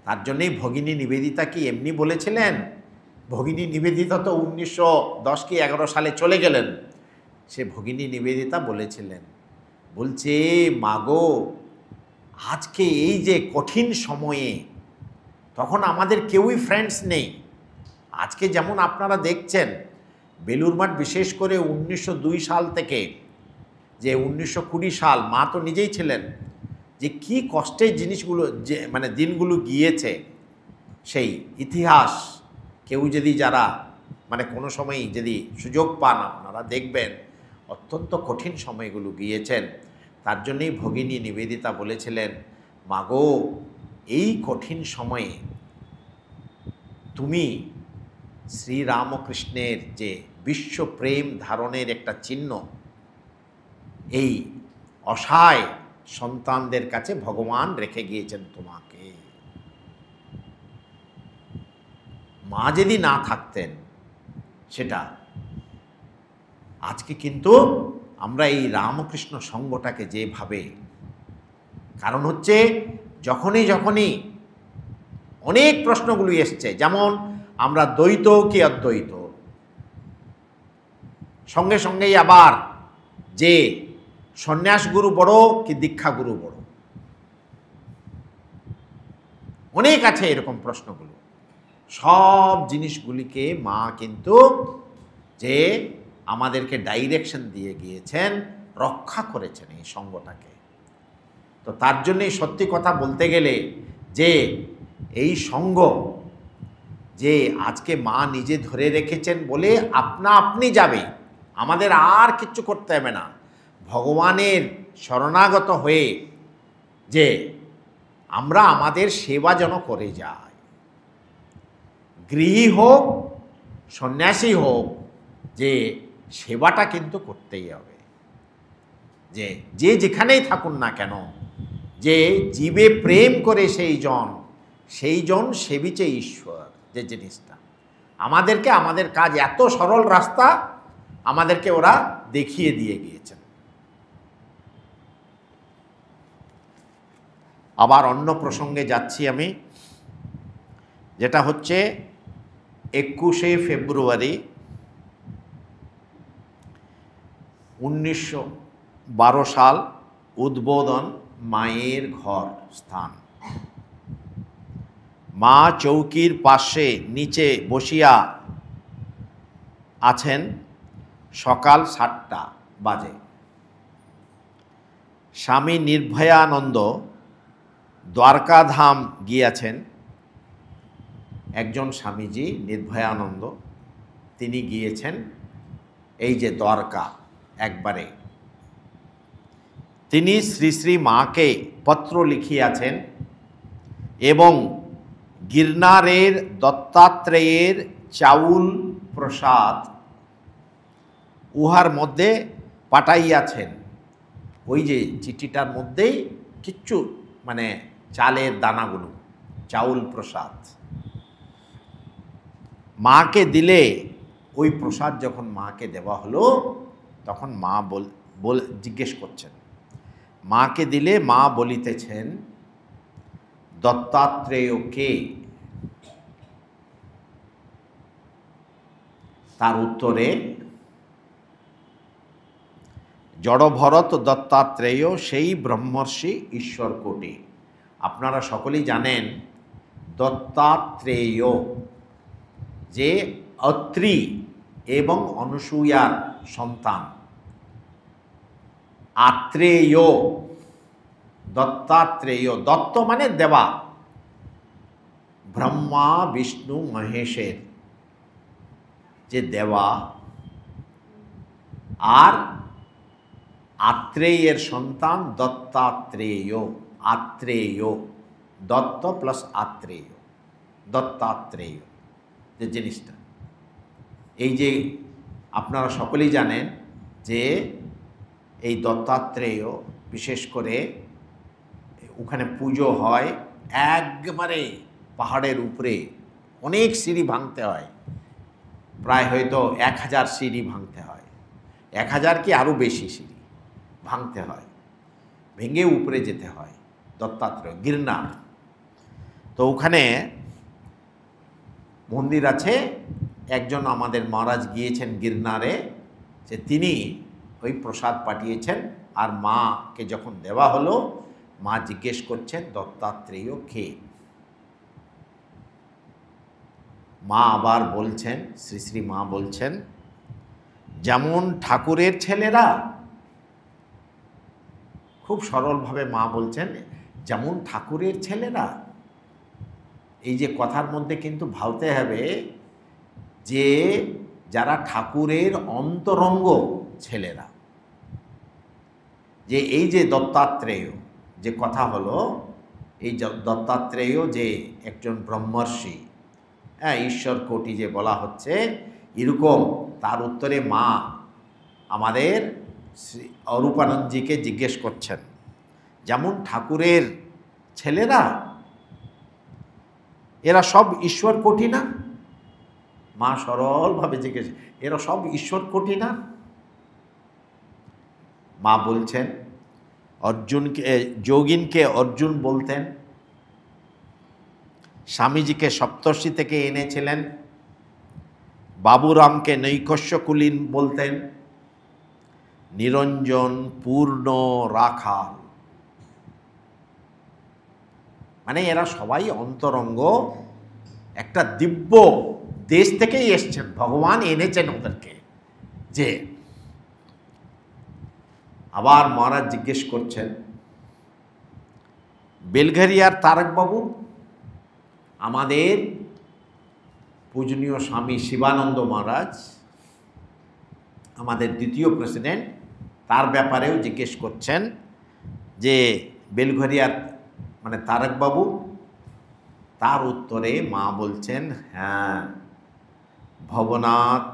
তার জন্যেই ভগিনী নিবেদিতা কি এমনি বলেছিলেন? ভগিনী নিবেদিতা তো 1910 কি 11 সালে চলে গেলেন। সে ভগিনী নিবেদিতা বলেছিলেন, বলছে, মাগো আজকে এই যে কঠিন সময়ে, তখন আমাদের কেউই ফ্রেন্ডস নেই। আজকে যেমন আপনারা দেখছেন বেলুড়মঠ বিশেষ করে 1902 সাল থেকে যে 1920 সাল, মা তো নিজেই ছিলেন, যে কি কষ্টের জিনিসগুলো যে মানে দিনগুলো গিয়েছে, সেই ইতিহাস কেউ যদি যারা মানে কোনো সময়ই যদি সুযোগ পান আপনারা দেখবেন অত্যন্ত কঠিন সময়গুলো গিয়েছেন। তার জন্যই ভগিনী নিবেদিতা বলেছিলেন, মাগো এই কঠিন সময়ে তুমি শ্রীরামকৃষ্ণের যে বিশ্বপ্রেম ধারণের একটা চিহ্ন, এই অসহায় সন্তানদের কাছে ভগবান রেখে গিয়েছেন তোমাকে। মা যদি না থাকতেন, সেটা আজকে কিন্তু আমরা এই রামকৃষ্ণ সঙ্ঘটাকে যেভাবে, কারণ হচ্ছে যখনই অনেক প্রশ্নগুলি এসছে, যেমন আমরা দ্বৈত কি অদ্বৈত, সঙ্গে সঙ্গেই আবার যে সন্ন্যাস গুরু বড় কি দীক্ষা গুরু বড়, অনেক আছে এরকম প্রশ্নগুলো। সব জিনিসগুলিকে মা কিন্তু যে আমাদেরকে ডাইরেকশন দিয়ে গিয়েছেন, রক্ষা করেছেন এই সঙ্ঘটাকে। তো তার জন্যই সত্যি কথা বলতে গেলে যে এই সঙ্ঘ যে আজকে মা নিজে ধরে রেখেছেন বলে আপনা আপনি যাবে, আমাদের আর কিচ্ছু করতে হবে না। ভগবানের শরণাগত হয়ে যে আমরা আমাদের সেবা যেন করে যাই, গৃহী হোক সন্ন্যাসী হোক, যে সেবাটা কিন্তু করতেই হবে। যে যেখানেই থাকুন না কেন, যে জীবে প্রেম করে সেই জন সেবিছে ঈশ্বর, যে জিনিসটা আমাদেরকে, আমাদের কাজ এত সরল রাস্তা আমাদেরকে ওরা দেখিয়ে দিয়ে গিয়েছেন। আবার অন্য প্রসঙ্গে যাচ্ছি আমি, যেটা হচ্ছে 21শে ফেব্রুয়ারি 1912 সাল, উদ্বোধন মায়ের ঘর স্থান। মা চৌকির পাশে নিচে বসিয়া আছেন, সকাল 7টা বাজে। স্বামী নির্ভয়ানন্দ দ্বারকাধাম গিয়াছেন। একজন স্বামীজি নির্ভয়ানন্দ, তিনি গিয়েছেন এই যে দ্বারকা একবারে। তিনি শ্রী শ্রী মাকে পত্র লিখিয়াছেন এবং গিরনারের দত্তাত্রেয়ের চাউল প্রসাদ উহার মধ্যে পাঠাইয়াছেন। ওই যে চিঠিটার মধ্যেই কিচ্ছু মানে চালের দানাগুলো, চাউল প্রসাদ মাকে দিলে, ওই প্রসাদ যখন মাকে দেওয়া হলো, তখন মা জিজ্ঞেস করছেন মাকে দিলে মা বলিতেছেন দত্তাত্রেয় কে? তার উত্তরে জড়ভরত দত্তাত্রেয় সেই ব্রহ্মর্ষি ঈশ্বর কোটি। আপনারা সকলেই জানেন দত্তাত্রেয় যে অত্রি এবং অনুসূয়ার সন্তান। আত্রেয়, দত্তাত্রেয়, দত্ত মানে দেবা, ব্রহ্মা বিষ্ণু মহেশের যে দেবা, আর আত্রেয়ের সন্তান দত্তাত্রেয়। আত্রেয়, দত্ত প্লাস আত্রেয়, দত্তাত্রেয় যে জিনিসটা, এই যে আপনারা সকলেই জানেন যে এই দত্তাত্রেয় বিশেষ করে ওখানে পুজো হয় একবারে পাহাড়ের উপরে, অনেক সিঁড়ি ভাঙতে হয়, প্রায় হয়তো 1000 সিঁড়ি ভাঙতে হয়, 1000 কি আরও বেশি সিঁড়ি ভাঙতে হয়, ভেঙে উপরে যেতে হয় দত্তাত্রেয় গিরনার। তো ওখানে মন্দির আছে, একজন আমাদের মহারাজ গিয়েছেন গিরনারে, যে তিনি ওই প্রসাদ পাঠিয়েছেন, আর মাকে যখন দেওয়া হলো মা জিজ্ঞেস করছেন দত্তাত্রেয় কে? মা আবার বলছেন, শ্রী শ্রী মা বলছেন যেমন ঠাকুরের ছেলেরা, খুব সরলভাবে মা বলছেন যেমন ঠাকুরের ছেলেরা। এই যে কথার মধ্যে কিন্তু ভাবতে হবে যে যারা ঠাকুরের অন্তরঙ্গ ছেলেরা, যে এই যে দত্তাত্রেয় যে কথা হলো, এই দত্তাত্রেয় যে একজন ব্রহ্মর্ষি, হ্যাঁ, ঈশ্বর কোটি যে বলা হচ্ছে, এরকম তার উত্তরে মা আমাদের শ্রী অরূপানন্দজিকে জিজ্ঞেস করছেন যেমন ঠাকুরের ছেলেরা, এরা সব ঈশ্বর কোটি না? মা সরলভাবে জিজ্ঞেস, এরা সব ঈশ্বর কোটি না? মা বলছেন অর্জুনকে, যোগিনকে অর্জুন বলতেন, স্বামীজিকে সপ্তর্ষি থেকে এনেছিলেন, বাবুরামকে নৈকস্যকুলীন বলতেন, নিরঞ্জন পূর্ণ রাখাল, মানে এরা সবাই অন্তরঙ্গ, একটা দিব্য দেশ থেকেই এসছেন, ভগবান এনেছেন ওদেরকে। যে আবার মহারাজ জিজ্ঞেস করছেন বেলঘরিয়ার তারকবাবু, আমাদের পূজনীয় স্বামী শিবানন্দ মহারাজ, আমাদের দ্বিতীয় প্রেসিডেন্ট, তার ব্যাপারেও জিজ্ঞেস করছেন যে বেলঘরিয়ার মানে তারকবাবু। তার উত্তরে মা বলছেন হ্যাঁ ভবনাথ,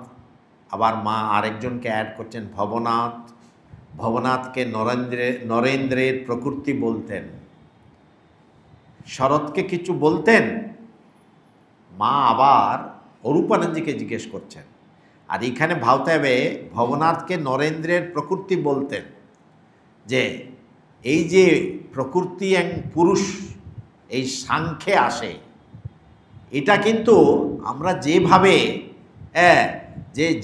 আবার মা আরেকজনকে অ্যাড করছেন ভবনাথ। ভবনাথকে নরেন্দ্রের প্রকৃতি বলতেন, শরৎকে কিছু বলতেন। মা আবার অরূপানন্দজিকে জিজ্ঞেস করছেন, আর এখানে ভাবতে হবে ভবনাথকে নরেন্দ্রের প্রকৃতি বলতেন, যে এই যে প্রকৃতি এবং পুরুষ এই সাংখ্যে আসে, এটা কিন্তু আমরা যেভাবে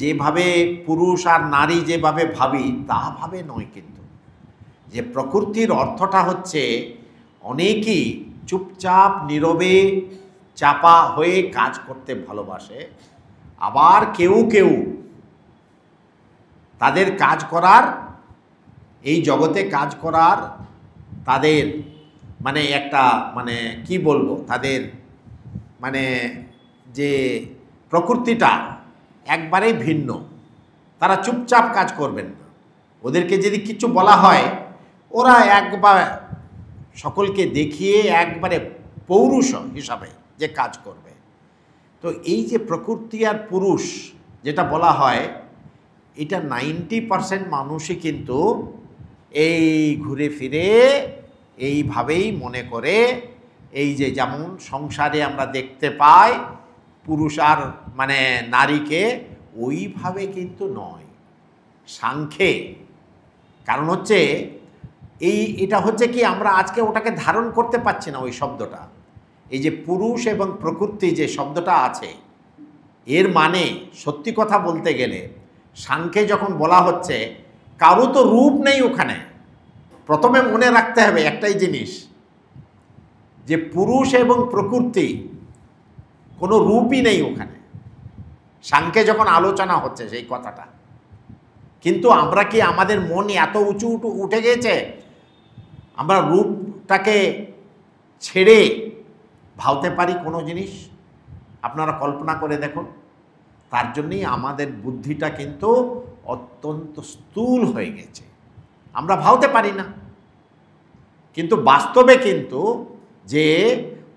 যেভাবে পুরুষ আর নারী যেভাবে ভাবি তা ভাবে নয়, কিন্তু যে প্রকৃতির অর্থটা হচ্ছে অনেকেই চুপচাপ নীরবে চাপা হয়ে কাজ করতে ভালোবাসে, আবার কেউ কেউ তাদের কাজ করার, এই জগতে কাজ করার তাদের মানে একটা মানে কি বলবো, তাদের মানে যে প্রকৃতিটা একবারেই ভিন্ন। তারা চুপচাপ কাজ করবেন না, ওদেরকে যদি কিছু বলা হয় ওরা একবার সকলকে দেখিয়ে একবারে পৌরুষ হিসাবে যে কাজ করবে। তো এই যে প্রকৃতি আর পুরুষ যেটা বলা হয়, এটা 90% মানুষই কিন্তু এই ঘুরে ফিরে এইভাবেই মনে করে, এই যে যেমন সংসারে আমরা দেখতে পাই পুরুষ আর মানে নারীকে, ওইভাবে কিন্তু নয় সাংখ্যে। কারণ হচ্ছে এটা হচ্ছে কি, আমরা আজকে ওটাকে ধারণ করতে পারছি না ওই শব্দটা। এই যে পুরুষ এবং প্রকৃতি যে শব্দটা আছে, এর মানে সত্যি কথা বলতে গেলে সাংখ্যে যখন বলা হচ্ছে কারো তো রূপ নেই ওখানে। প্রথমে মনে রাখতে হবে একটাই জিনিস, যে পুরুষ এবং প্রকৃতি কোনো রূপই নেই ওখানে, সাংখ্যে যখন আলোচনা হচ্ছে সেই কথাটা। কিন্তু আমরা কি, আমাদের মন এত উঁচু উঠে গেছে, আমরা রূপটাকে ছেড়ে ভাবতে পারি কোনো জিনিস? আপনারা কল্পনা করে দেখুন। তার জন্যই আমাদের বুদ্ধিটা কিন্তু অত্যন্ত স্থূল হয়ে গেছে, আমরা ভাবতে পারি না। কিন্তু বাস্তবে কিন্তু যে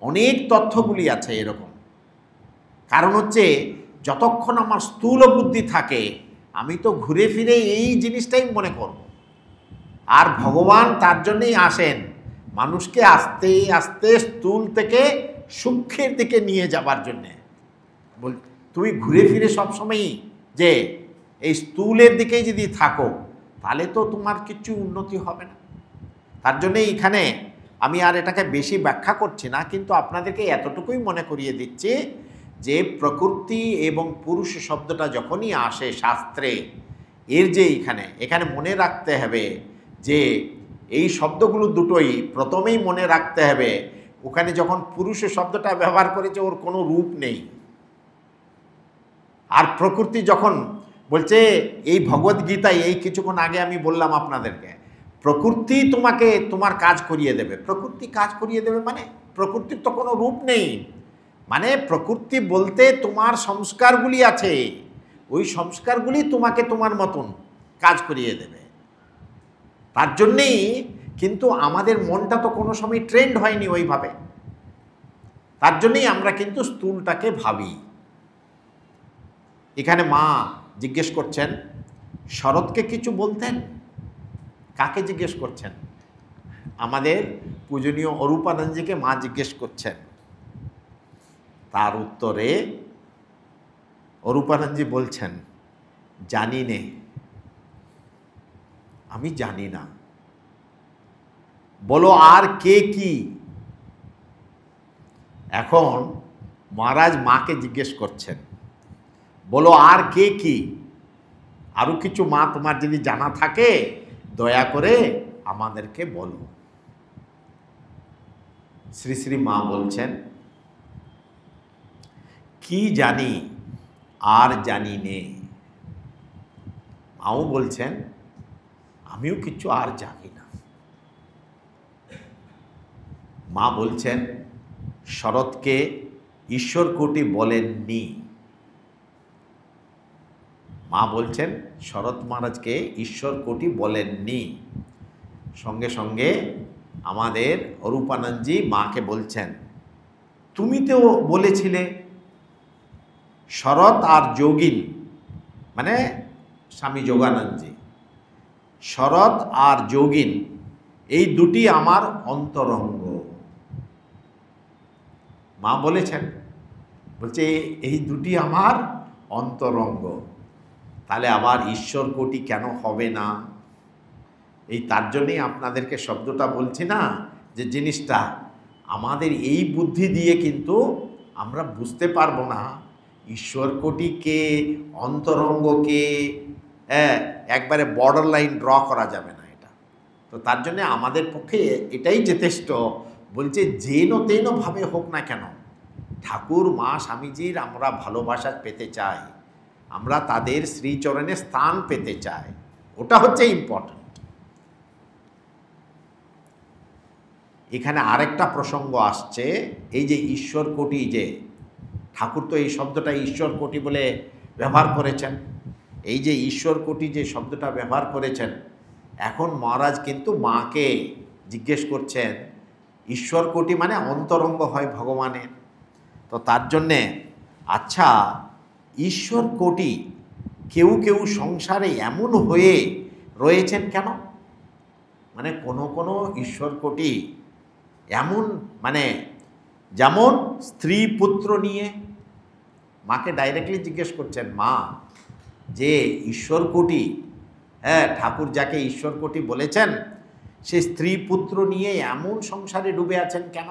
অনেক তথ্যগুলি আছে এরকম। কারণ হচ্ছে যতক্ষণ আমার স্থূল বুদ্ধি থাকে আমি তো ঘুরে ফিরে এই জিনিসটাই মনে করব। আর ভগবান তার জন্যই আসেন, মানুষকে আস্তে আস্তে স্থূল থেকে সূক্ষ্মের দিকে নিয়ে যাবার জন্যে। তুমি ঘুরে ফিরে সবসময়ই যে এই স্থূলের দিকেই যদি থাকো তাহলে তো তোমার কিছু উন্নতি হবে না। তার জন্যে এইখানে আমি আর এটাকে বেশি ব্যাখ্যা করছি না, কিন্তু আপনাদেরকে এতটুকুই মনে করিয়ে দিচ্ছি যে প্রকৃতি এবং পুরুষ শব্দটা যখনই আসে শাস্ত্রে, এর যে এখানে মনে রাখতে হবে যে এই শব্দগুলো দুটোই প্রথমেই মনে রাখতে হবে। ওখানে যখন পুরুষ শব্দটা ব্যবহার করেছে ওর কোনো রূপ নেই। আর প্রকৃতি যখন বলছে, এই ভগবদ্গীতায় এই কিছুক্ষণ আগে আমি বললাম আপনাদেরকে, প্রকৃতি তোমাকে তোমার কাজ করিয়ে দেবে। প্রকৃতি কাজ করিয়ে দেবে মানে প্রকৃতির তো কোনো রূপ নেই। মানে প্রকৃতি বলতে তোমার সংস্কারগুলি আছে, ওই সংস্কারগুলি তোমাকে তোমার মতন কাজ করিয়ে দেবে। তার জন্যেই কিন্তু আমাদের মনটা তো কোনো সময় ট্রেন্ড হয়নি ওইভাবে। তার জন্যেই আমরা কিন্তু স্থূলটাকে ভাবি। এখানে মা জিজ্ঞেস করছেন শরৎকে কিছু বলতেন। কাকে জিজ্ঞেস করছেন? আমাদের পূজনীয় অরূপানন্দজিকে মা জিজ্ঞেস করছেন। তার উত্তরে অরূপানন্দজি বলছেন, জানি নে, আমি জানি না। বলো আর কে কি? এখন মহারাজ মাকে জিজ্ঞেস করছেন, বলো আর কে কি? আরও কিছু মা তোমার যদি জানা থাকে দয়া করে আমাদেরকে বলো। শ্রী শ্রী মা বলছেন, কি জানি আর জানি নে। মাও বলছেন আমিও কিছু আর জানি না। মা বলছেন শরৎকে ঈশ্বর কোটি বলেননি। মা বলছেন শরৎ মহারাজকে ঈশ্বর কোটি বলেননি। সঙ্গে সঙ্গে আমাদের অরূপানন্দজি মাকে বলছেন, তুমি তো বলেছিলে শরৎ আর যোগিন, মানে স্বামী যোগানন্দজি, শরৎ আর যোগিন এই দুটি আমার অন্তরঙ্গ। মা বলেছেন, বলছে এই দুটি আমার অন্তরঙ্গ, তাহলে আবার ঈশ্বর কোটি কেন হবে না? এই তার জন্যেই আপনাদেরকে শব্দটা বলছি না, যে জিনিসটা আমাদের এই বুদ্ধি দিয়ে কিন্তু আমরা বুঝতে পারবো না ঈশ্বর কোটি কে, অন্তরঙ্গ কে, একবারে বর্ডার লাইন ড্র করা যাবে না এটা। তো তার জন্যে আমাদের পক্ষে এটাই যথেষ্ট। বলছে যেন তেন ভাবে হোক না কেন, ঠাকুর মা স্বামীজির আমরা ভালোবাসা পেতে চাই, আমরা তাদের শ্রীচরণে স্থান পেতে চাই, ওটা হচ্ছে ইম্পর্টেন্ট। এখানে আরেকটা প্রসঙ্গ আসছে, এই যে ঈশ্বর কোটি, যে ঠাকুর তো এই শব্দটা ঈশ্বর কোটি বলে ব্যবহার করেছেন। এই যে ঈশ্বর কোটি যে শব্দটা ব্যবহার করেছেন, এখন মহারাজ কিন্তু মাকে জিজ্ঞেস করছেন ঈশ্বর কোটি মানে অন্তরঙ্গ হয় ভগবানের। তো তার জন্যে আচ্ছা ঈশ্বর কোটি কেউ কেউ সংসারে এমন হয়ে রয়েছেন কেন? মানে কোনো ঈশ্বর কোটি এমন, মানে যেমন স্ত্রী পুত্র নিয়ে মাকে ডাইরেক্টলি জিজ্ঞেস করছেন, মা যে ঈশ্বর কোটি, ঠাকুর যাকে ঈশ্বর কোটি বলেছেন, সে স্ত্রী পুত্র নিয়ে এমন সংসারে ডুবে আছেন কেন?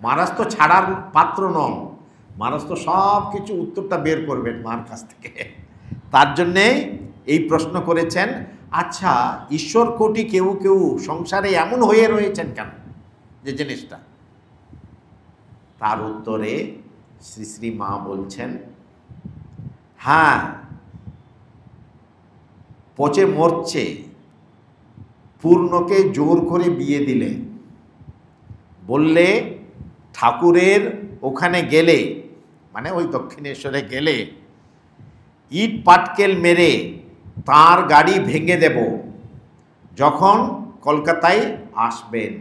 মহারাজ তো ছাড়ার পাত্র নন, মহারাজ তো সব কিছু উত্তরটা বের করবেন মার কাছ থেকে। তার জন্যে এই প্রশ্ন করেছেন, আচ্ছা ঈশ্বর কোটি কেউ কেউ সংসারে এমন হয়ে রয়েছেন কেন যে জিনিসটা? তার উত্তরে শ্রী শ্রী মা বলছেন, হ্যাঁ, পচে মরছে, পূর্ণকে জোর করে বিয়ে দিলে, বললে ঠাকুরের ওখানে গেলে, মানে ওই দক্ষিণেশ্বরে গেলে ইট পাটকেল মেরে তার গাড়ি ভেঙে দেব যখন কলকাতায় আসবেন।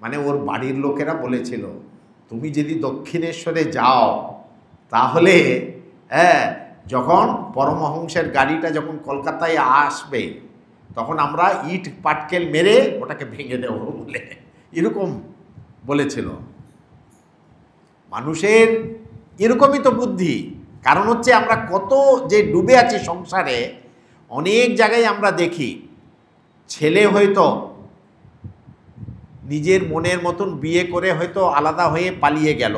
মানে ওর বাড়ির লোকেরা বলেছিল, তুমি যদি দক্ষিণেশ্বরে যাও তাহলে যখন পরমহংসের গাড়িটা যখন কলকাতায় আসবে তখন আমরা ইট পাটকেল মেরে ওটাকে ভেঙে দেব বলে এরকম বলেছিল। মানুষের এরকমই তো বুদ্ধি। কারণ হচ্ছে আমরা কত যে ডুবে আছি সংসারে, অনেক জায়গায় আমরা দেখি ছেলে হয়তো নিজের মনের মতন বিয়ে করে হয়তো আলাদা হয়ে পালিয়ে গেল,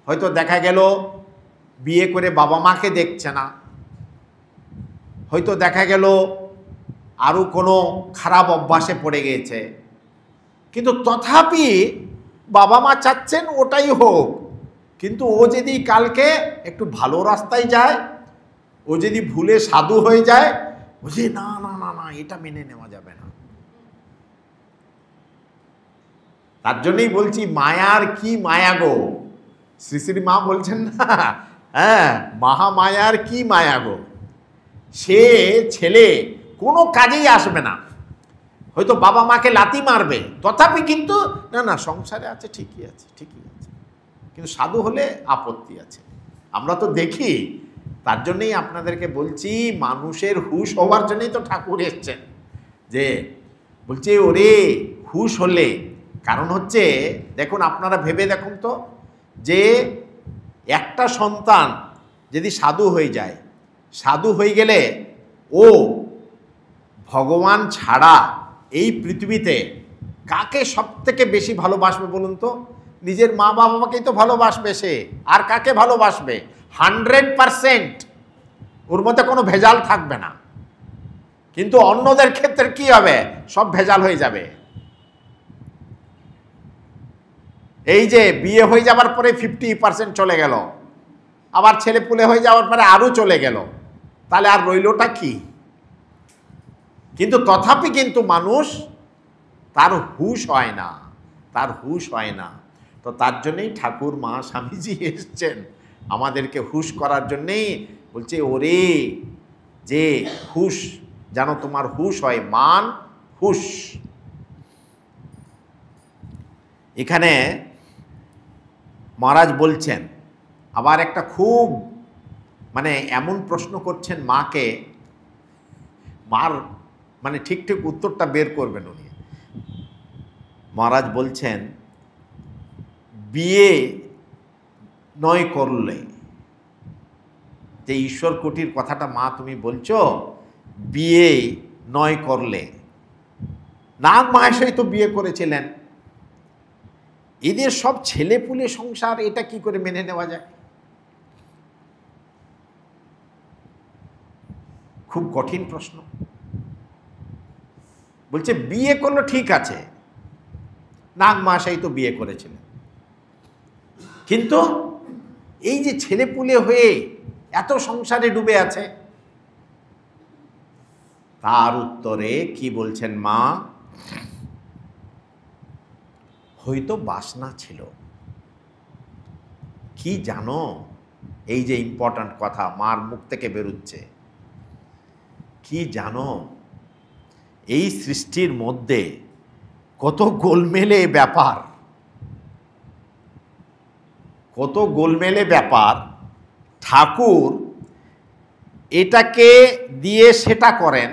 হয়তো দেখা গেল বিয়ে করে বাবা মাকে দেখছে না, হয়তো দেখা গেল আরও কোনো খারাপ অভ্যাসে পড়ে গিয়েছে, কিন্তু তথাপি বাবা মা চাচ্ছেন ওটাই হোক। কিন্তু ও যদি কালকে একটু ভালো রাস্তায় যায়, ও যদি ভুলে সাধু হয়ে যায়, ও যে না না না না এটা মেনে নেওয়া যাবে না। তার জন্যই বলছি মায়ার কি মায়া গো, শ্রী শ্রী মা বলছেন না, হ্যাঁ মহামায়ার কি মায়া গো। সে ছেলে কোনো কাজেই আসবে না, হয়তো বাবা মাকে লাথি মারবে, তথাপি কিন্তু না না সংসারে আছে, ঠিকই আছে ঠিকই আছে, কিন্তু সাধু হলে আপত্তি আছে। আমরা তো দেখি। তার জন্যই আপনাদেরকে বলছি, মানুষের হুঁশ হওয়ার জন্যই তো ঠাকুর এসছেন, যে বলছে ওরে হুঁশ হলে, কারণ হচ্ছে দেখুন আপনারা ভেবে দেখুন তো, যে একটা সন্তান যদি সাধু হয়ে যায়, সাধু হয়ে গেলে ও ভগবান ছাড়া এই পৃথিবীতে কাকে সব থেকে বেশি ভালোবাসবে বলুন তো? নিজের মা বাবাকেই তো ভালোবাসবে সে, আর কাকে ভালোবাসবে? 100% ওর মধ্যে কোনো ভেজাল থাকবে না। কিন্তু অন্যদের ক্ষেত্রে কি হবে? সব ভেজাল হয়ে যাবে। এই যে বিয়ে হয়ে যাবার পরে 50% চলে গেল, আবার ছেলে পুলে হয়ে যাওয়ার পরে আরও চলে গেল, তাহলে আর রইলটা কি? কিন্তু তথাপি কিন্তু মানুষ তার হুঁশ হয় না, তার হুঁশ হয় না। তো তার জন্যেই ঠাকুর মা স্বামীজি এসছেন আমাদেরকে হুঁশ করার জন্যেই। বলছে ওরে যে হুঁশ, যেন তোমার হুঁশ হয়, মান হুঁশ। এখানে মহারাজ বলছেন আবার একটা খুব মানে এমন প্রশ্ন করছেন মাকে, মার মানে ঠিক ঠিক উত্তরটা বের করবেন উনি। মহারাজ বলছেন, বিয়ে নয় করলে, যে ঈশ্বর কোটির কথাটা মা তুমি বলছো, বিয়ে নয় করলে, নাগ মহাশয় তো বিয়ে করেছিলেন, এদের সব ছেলেপুলে সংসার, এটা কি করে মেনে নেওয়া যায়? খুব কঠিন প্রশ্ন। বলছে বিয়ে করলো ঠিক আছে, নাগ মহাশয় তো বিয়ে করেছিলেন, কিন্তু এই যে ছেলেপুলে হয়ে এত সংসারে ডুবে আছে, তার উত্তরে কি বলছেন মা? হয়তো বাসনা ছিল। কি জানো, এই যে ইম্পর্ট্যান্ট কথা মার মুখ থেকে বেরোচ্ছে, কি জানো এই সৃষ্টির মধ্যে কত গোলমেলে ব্যাপার, কত গোলমেলে ব্যাপার। ঠাকুর এটাকে দিয়ে সেটা করেন,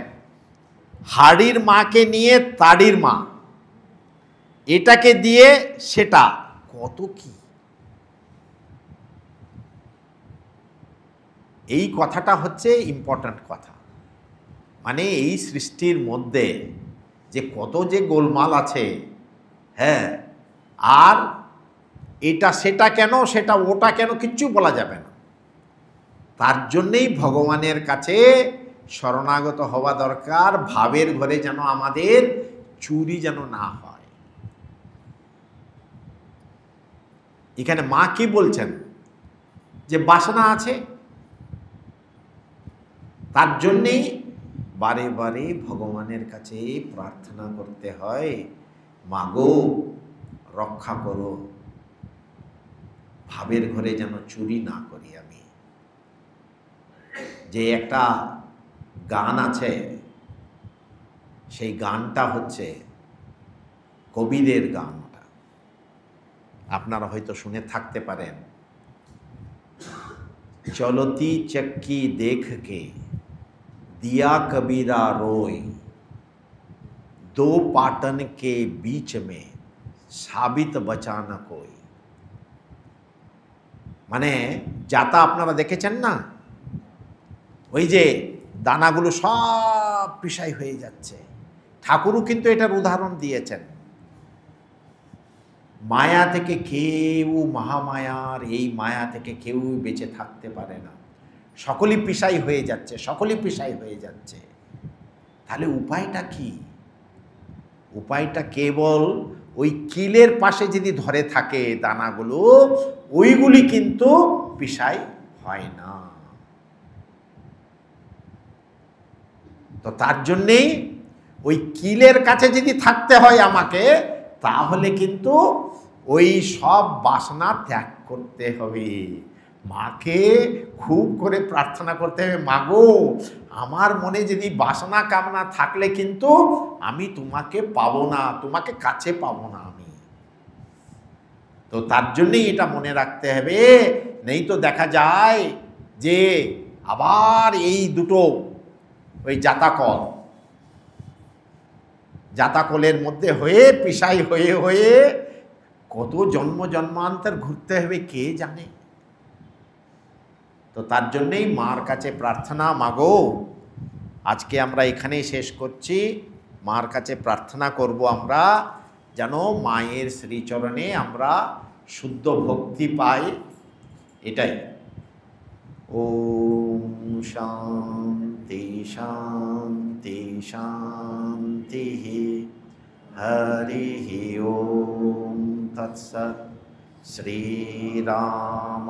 হাড়ির মাকে নিয়ে তাড়ির মা, এটাকে দিয়ে সেটা, কত কি। এই কথাটা হচ্ছে ইম্পর্ট্যান্ট কথা। মানে এই সৃষ্টির মধ্যে যে কত যে গোলমাল আছে, হ্যাঁ, আর এটা সেটা কেন, সেটা ওটা কেন, কিচ্ছু বলা যাবে না। তার জন্যেই ভগবানের কাছে শরণাগত হওয়া দরকার, ভাবের ঘরে যেন আমাদের চুরি যেন না হয়। এখানে মা কি বলছেন, যে বাসনা আছে, তার জন্যেই বারে বারে ভগবানের কাছে প্রার্থনা করতে হয়, মাগো রক্ষা করো, ভাবের ঘরে যেন চুরি না করি আমি। যে একটা গান আছে, সেই গানটা হচ্ছে কবিদের গান, আপনারা হয়তো শুনে থাকতে পারেন। চলতি চক্কি দেখ কে दिया कबीरा रोय, दो पाटन के बीच में साबित बचा न कोई। মানে যাতা আপনারা দেখেছেন না, ওই যে দানাগুলো সব পিসাই হয়ে যাচ্ছে, ঠাকুরও কিন্তু এটার উদাহরণ দিয়েছেন। মায়া থেকে কেউ, মহামায়ার এই মায়া থেকে কেউ বেঁচে থাকতে পারে না, সকলেই পিসাই হয়ে যাচ্ছে, সকলেই পিসাই হয়ে যাচ্ছে। তাহলে উপায়টা কি? উপায়টা কেবল ওই কিলের পাশে যদি ধরে থাকে দানাগুলো, ওইগুলি কিন্তু পিসাই হয় না। তো তার জন্যেই ওই কিলের কাছে যদি থাকতে হয় আমাকে, তাহলে কিন্তু ওই সব বাসনা ত্যাগ করতে হবে। মাকে খুব করে প্রার্থনা করতে হবে, মাগো আমার মনে যদি বাসনা কামনা থাকলে কিন্তু আমি তোমাকে পাবো না, তোমাকে কাছে পাবো না আমি। তো তার জন্যই এটা মনে রাখতে হবে, নেই তো দেখা যায় যে আবার এই দুটো ওই জাতাকলের মধ্যে হয়ে পিসাই হয়ে হয়ে কত জন্ম জন্মান্তর ঘুরতে হবে কে জানে। তো তার জন্যেই মার কাছে প্রার্থনা, মাগো আজকে আমরা এখানেই শেষ করছি। মার কাছে প্রার্থনা করব আমরা, যেন মায়ের শ্রীচরণে আমরা শুদ্ধ ভক্তি পাই, এটাই। ওম শান্তি শান্তি শান্তি। হরি ওম তৎসৎ। শ্রীরাম